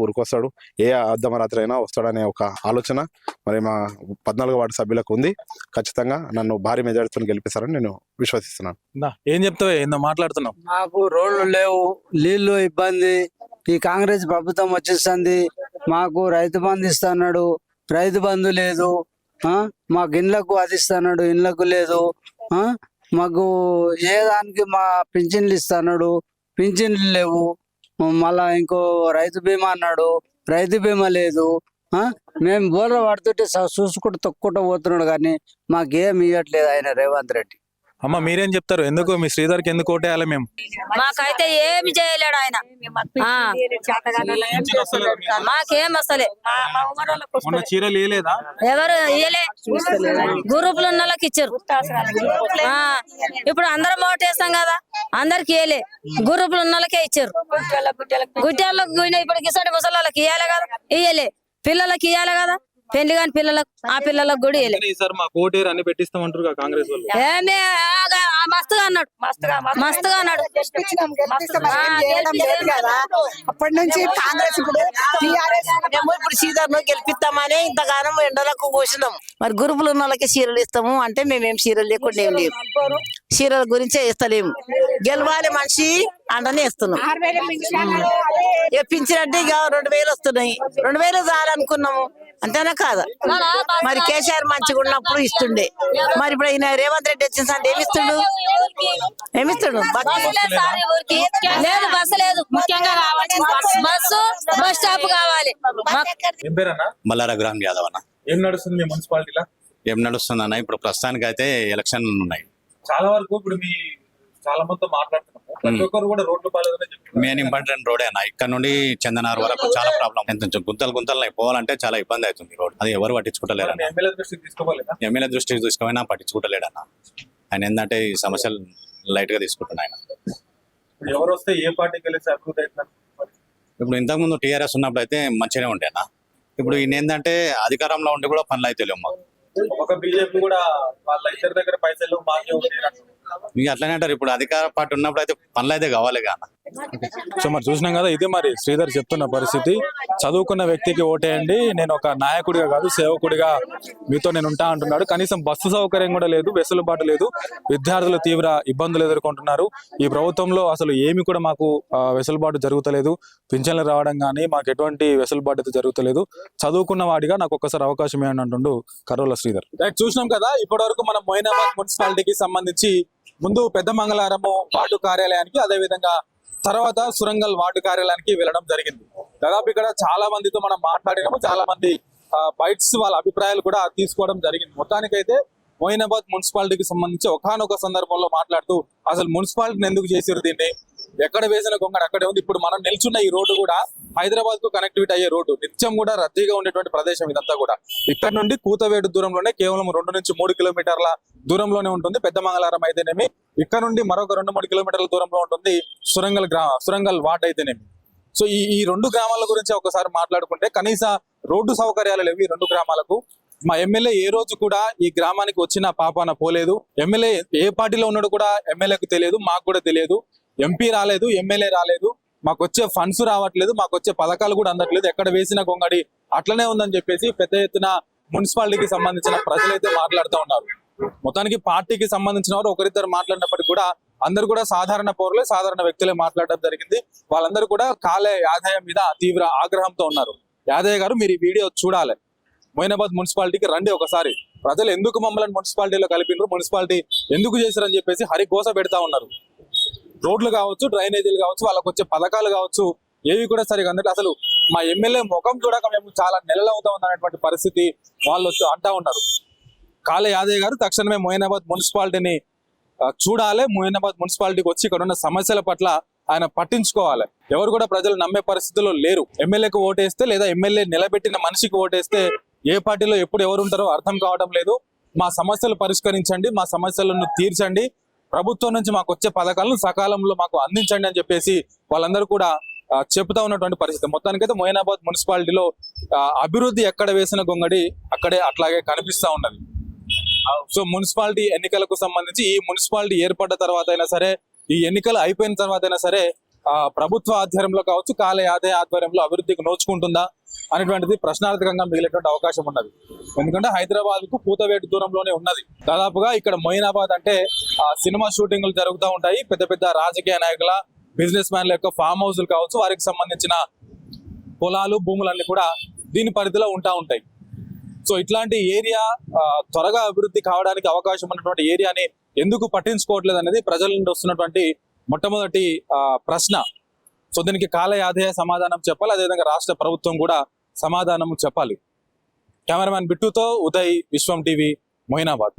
S9: ఉరుకొస్తాడు, ఏ అర్ధమరాత్రి అయినా వస్తాడనే ఒక ఆలోచన మరి మా 14వ వార్డు సభ్యులకు ఉంది. ఖచ్చితంగా నన్ను భారీ మెజారిటీతో గెలిపిస్తారని నేను విశ్వసిస్తున్నాను.
S4: ఏం చెప్తావే, ఏందో మాట్లాడుతున్నావు?
S10: మాకు రోడ్లు లేవు, నీళ్లు ఇబ్బంది. ఈ కాంగ్రెస్ ప్రభుత్వం వచ్చేస్తుంది, మాకు రైతు బంధు ఇస్తున్నాడు, రైతు బంధు లేదు. మాకు ఇండ్లకు అది ఇస్తున్నాడు, ఇండ్లకు లేదు. మాకు ఏ దానికి మా పింఛన్లు ఇస్తున్నాడు, పింఛన్లు లేవు. మళ్ళా ఇంకో రైతు బీమా అన్నాడు, రైతు బీమా లేదు. మేము బోర్ర పడుతుంటే చూసుకుంటూ తొక్కుంటూ పోతున్నాడు, కానీ మాకేం ఇవ్వట్లేదు ఆయన రేవంత్ రెడ్డి.
S4: అమ్మ మీరేం చెప్తారు? ఎందుకు మీ శ్రీధర్కి ఎందుకు ఓటేయాలి? మేము
S3: మాకైతే ఏమి చేయలేడు ఆయన, మాకేం వస్తలే.
S4: మొన్న చీరలు ఇవ్వలేదా?
S3: ఎవరు ఇయ్యలే, గ్రూపులు ఉన్న వాళ్ళకి ఇచ్చారు. ఇప్పుడు అందరం ఓటేస్తాం కదా, అందరికి ఇయ్యలే, గ్రూపులు ఉన్న వాళ్ళకే ఇచ్చారు. గుట్టెళ్ళకు ఇప్పుడు గిసండి ముసలి ఇయ్యాలి కదా, ఇయ్యలే. పిల్లలకి ఇయ్యాలి కదా, పెళ్లి కాని పిల్లలకు, ఆ పిల్లలకు కూడా ఇయ్యలేదు.
S4: ఈసారి మా కోటేరు అన్ని పెట్టిస్తామంటారు కాంగ్రెస్ వాళ్ళు.
S3: ఏమే మస్తుగా అన్నాడు, మస్తుగా అన్నాడు.
S6: అప్పటి నుంచి కాంగ్రెస్
S3: ఇప్పుడు శ్రీధర్ గెలిపిస్తామని ఇంతగానం ఎండలకు కూర్చున్నాం. మరి గ్రూపులు ఉన్న వాళ్ళకి చీరలు ఇస్తాము అంటే మేమేం చీరలు లేకుండా ఏం లేవు, చీరల గురించే ఇస్తలేము. గెలవాలి మనిషి అంటనే ఇస్తున్నాం. పింఛనంటే ఇక 2000 వస్తున్నాయి, 2000 చాలనుకున్నాము, అంతేనా కాదా? మరి కేసీఆర్ మంచిగా ఉన్నప్పుడు ఇస్తుండే, మరి ఇప్పుడు ఈయన రేవంత్ రెడ్డి వచ్చిన అంటే ఏమిస్తుడు? లేదు, బస్సు లేదు, ముఖ్యంగా కావాలి బస్సు, బస్ స్టాప్ కావాలి.
S4: ఏం పేరన్నా?
S11: మల్లారా గ్రామ్ యాదవ్ అన్న.
S4: ఏం నడుస్తుంది మున్సిపాలిటీలో?
S11: ఏం నడుస్తుంది అన్న? ఇప్పుడు ప్రస్తుతానికి అయితే ఎలక్షన్లు ఉన్నాయి.
S4: చాలా వరకు ఇప్పుడు మీ చాలా మంది మాట్లాడుతున్నాము, ప్రతి ఒక్కరు కూడా రోడ్లు బాగాలేదని చెప్తున్నారు.
S11: మెయిన్ ఇంపార్టెంట్ రోడే అన్న. ఇక్కడ నుండి చందనార్ వరకు చాలా ప్రాబ్లం. ఎంత గుంతలు పోవాలంటే చాలా ఇబ్బంది అవుతుంది రోడ్. అది ఎవరు పట్టించుకుంటలేరు.
S4: ఎమ్మెల్యే దృష్టికి తీసుకోవాలేదా?
S11: ఎమ్మెల్యే దృష్టికి తీసుకుపోయినా పట్టించుకుంటలేడు అన్న. ఆయన ఏంటంటే ఈ సమస్యలు లైట్ గా తీసుకుంటున్నా ఆయన.
S4: ఎవరు వస్తే ఏ పార్టీ కలిసి అభివృద్ధి అవుతున్నారు?
S11: ఇప్పుడు ఇంతకుముందు టీఆర్ఎస్ ఉన్నప్పుడు అయితే మంచిగానే ఉండే అన్న. ఇప్పుడు ఈయన ఏంటంటే అధికారంలో ఉండి కూడా పనులు అయితే లేవు మాకు.
S4: ఒక బీజేపీ కూడా వాళ్ళ ఇద్దరి దగ్గర పైసలు మాకే ఉంది అంటున్నారు.
S11: మీకు అట్లనే అంటారు. ఇప్పుడు అధికార పార్టీ ఉన్నప్పుడు అయితే పనులు అయితే కావాలి కదా.
S4: సో మరి చూసినాం కదా, ఇదే మరి శ్రీధర్ చెప్తున్న పరిస్థితి. చదువుకున్న వ్యక్తికి ఓటేయండి, నేను ఒక నాయకుడిగా కాదు సేవకుడిగా మీతో నేను ఉంటా అంటున్నాడు. కనీసం బస్సు సౌకర్యం కూడా లేదు, వెసులుబాటు లేదు. విద్యార్థులు తీవ్ర ఇబ్బందులు ఎదుర్కొంటున్నారు. ఈ ప్రభుత్వంలో అసలు ఏమి కూడా మాకు వెసులుబాటు జరుగుతలేదు. పింఛన్లు రావడం కానీ మాకు ఎటువంటి వెసులుబాటు అయితే జరుగుతలేదు. చదువుకున్న వాడిగా నాకు ఒక్కసారి అవకాశం ఏమని అంటుండు కర్రోల శ్రీధర్. చూసినాం కదా, ఇప్పటి వరకు మనం మొయినాబాద్ మున్సిపాలిటీకి సంబంధించి ముందు పెద్ద మంగళారము వార్డు కార్యాలయానికి, అదే విధంగా తర్వాత సురంగల్ వార్డు కార్యాలయానికి వెళ్ళడం జరిగింది. దాదాపు ఇక్కడ చాలా మందితో మనం మాట్లాడినాము, చాలా మంది బైట్స్ వాళ్ళ అభిప్రాయాలు కూడా తీసుకోవడం జరిగింది. మొత్తానికైతే మొయినాబాద్ మున్సిపాలిటీకి సంబంధించి ఒకానొక సందర్భంలో మాట్లాడుతూ అసలు మున్సిపాలిటీని ఎందుకు చేసారు, దీన్ని ఎక్కడ వేసిన గొంగడ అక్కడే ఉంది. ఇప్పుడు మనం నిల్చున్న ఈ రోడ్డు కూడా హైదరాబాద్ కు కనెక్టివిటీ అయ్యే రోడ్డు, నిత్యం కూడా రద్దీగా ఉండేటువంటి ప్రదేశం ఇదంతా కూడా. ఇక్కడ నుండి కూతవేడు దూరంలోనే కేవలం 2 నుంచి 3 కిలోమీటర్ల దూరంలోనే ఉంటుంది పెద్ద మంగళారం అయితేనేమి. ఇక్కడ నుండి మరొక 2-3 కిలోమీటర్ల దూరంలో ఉంటుంది సురంగల్ వార్డ్ అయితేనేమి. సో ఈ 2 గ్రామాల గురించి ఒకసారి మాట్లాడుకుంటే కనీస రోడ్డు సౌకర్యాలు లేవు ఈ 2 గ్రామాలకు. మా ఎమ్మెల్యే ఏ రోజు కూడా ఈ గ్రామానికి వచ్చిన పాపాన పోలేదు. ఎమ్మెల్యే ఏ పార్టీలో ఉన్నాడు కూడా ఎమ్మెల్యేకు తెలియదు, మాకు కూడా తెలియదు. ఎంపీ రాలేదు, ఎమ్మెల్యే రాలేదు, మాకు వచ్చే ఫండ్స్ రావట్లేదు, మాకు వచ్చే పథకాలు కూడా అందట్లేదు. ఎక్కడ వేసిన గొంగడి అట్లనే ఉందని చెప్పేసి పెద్ద ఎత్తున మున్సిపాలిటీకి సంబంధించిన ప్రజలైతే మాట్లాడుతూ ఉన్నారు. మొత్తానికి పార్టీకి సంబంధించిన వారు ఒకరిద్దరు మాట్లాడినప్పటికీ కూడా అందరు కూడా సాధారణ పౌరులే, సాధారణ వ్యక్తులే మాట్లాడడం జరిగింది. వాళ్ళందరూ కూడా కాలే యాదయ్య మీద తీవ్ర ఆగ్రహంతో ఉన్నారు. యాదయ్య గారు, మీరు ఈ వీడియో చూడాలి, మొయినాబాద్ మున్సిపాలిటీకి రండి ఒకసారి. ప్రజలు ఎందుకు మమ్మల్ని మున్సిపాలిటీలో కలిపినారు, మున్సిపాలిటీ ఎందుకు చేశారని చెప్పేసి హరిఘోష పెడతా ఉన్నారు. రోడ్లు కావచ్చు, డ్రైనేజీలు కావచ్చు, వాళ్ళకి వచ్చే పథకాలు కావచ్చు, ఏవి కూడా సరిగా అందట్లేదు. అసలు మా ఎమ్మెల్యే ముఖం చూడక మేము చాలా నెలలు అవుతా ఉన్నటువంటి పరిస్థితి వాళ్ళు అంటా ఉన్నారు. కాళ యాదయ్య గారు తక్షణమే మొయినాబాద్ మున్సిపాలిటీని చూడాలి, మొయినాబాద్ మున్సిపాలిటీకి వచ్చి ఇక్కడ ఉన్న సమస్యల పట్ల ఆయన పట్టించుకోవాలి. ఎవరు కూడా ప్రజలు నమ్మే పరిస్థితుల్లో లేరు. ఎమ్మెల్యేకు ఓటేస్తే లేదా ఎమ్మెల్యే నిలబెట్టిన మనిషికి ఓటేస్తే ఏ పార్టీలో ఎప్పుడు ఎవరు ఉంటారో అర్థం కావడం లేదు. మా సమస్యలు పరిష్కరించండి, మా సమస్యలను తీర్చండి, ప్రభుత్వం నుంచి మాకు వచ్చే పథకాలను సకాలంలో మాకు అందించండి అని చెప్పేసి వాళ్ళందరూ కూడా చెప్తా ఉన్నటువంటి పరిస్థితి. మొత్తానికైతే మొయినాబాద్ మున్సిపాలిటీలో అభివృద్ధి ఎక్కడ వేసిన గొంగడి అక్కడే అట్లాగే కనిపిస్తా ఉన్నది. సో మున్సిపాలిటీ ఎన్నికలకు సంబంధించి ఈ మున్సిపాలిటీ ఏర్పడ్డ తర్వాత అయినా సరే, ఈ ఎన్నికలు అయిపోయిన తర్వాత అయినా సరే ప్రభుత్వ ఆధ్వర్యంలో కావచ్చు, కాల యాదయ్య ఆధ్వర్యంలో అభివృద్ధికి నోచుకుంటుందా అనేటువంటిది ప్రశ్నార్థకంగా మిగిలేటువంటి అవకాశం ఉన్నది. ఎందుకంటే హైదరాబాద్ కు కూతవేటు దూరంలోనే ఉన్నది. దాదాపుగా ఇక్కడ మొయినాబాద్ అంటే సినిమా షూటింగ్లు జరుగుతూ ఉంటాయి. పెద్ద పెద్ద రాజకీయ నాయకుల, బిజినెస్ మ్యాన్ల యొక్క ఫామ్ హౌస్లు కావచ్చు, వారికి సంబంధించిన పొలాలు, భూములన్నీ కూడా దీని పరిధిలో ఉంటాయి. సో ఇట్లాంటి ఏరియా త్వరగా అభివృద్ధి కావడానికి అవకాశం ఉన్నటువంటి ఏరియాని ఎందుకు పట్టించుకోవట్లేదు అనేది ప్రజల నుండి వస్తున్నటువంటి మొట్టమొదటి ప్రశ్న. సో దీనికి కాల యాదయ్య సమాధానం చెప్పాలి, అదేవిధంగా రాష్ట్ర ప్రభుత్వం కూడా సమాధానం చెప్పాలి. కెమెరామ్యాన్ బిట్టుతో ఉదయ్, విశ్వం టీవీ, మొయినాబాద్.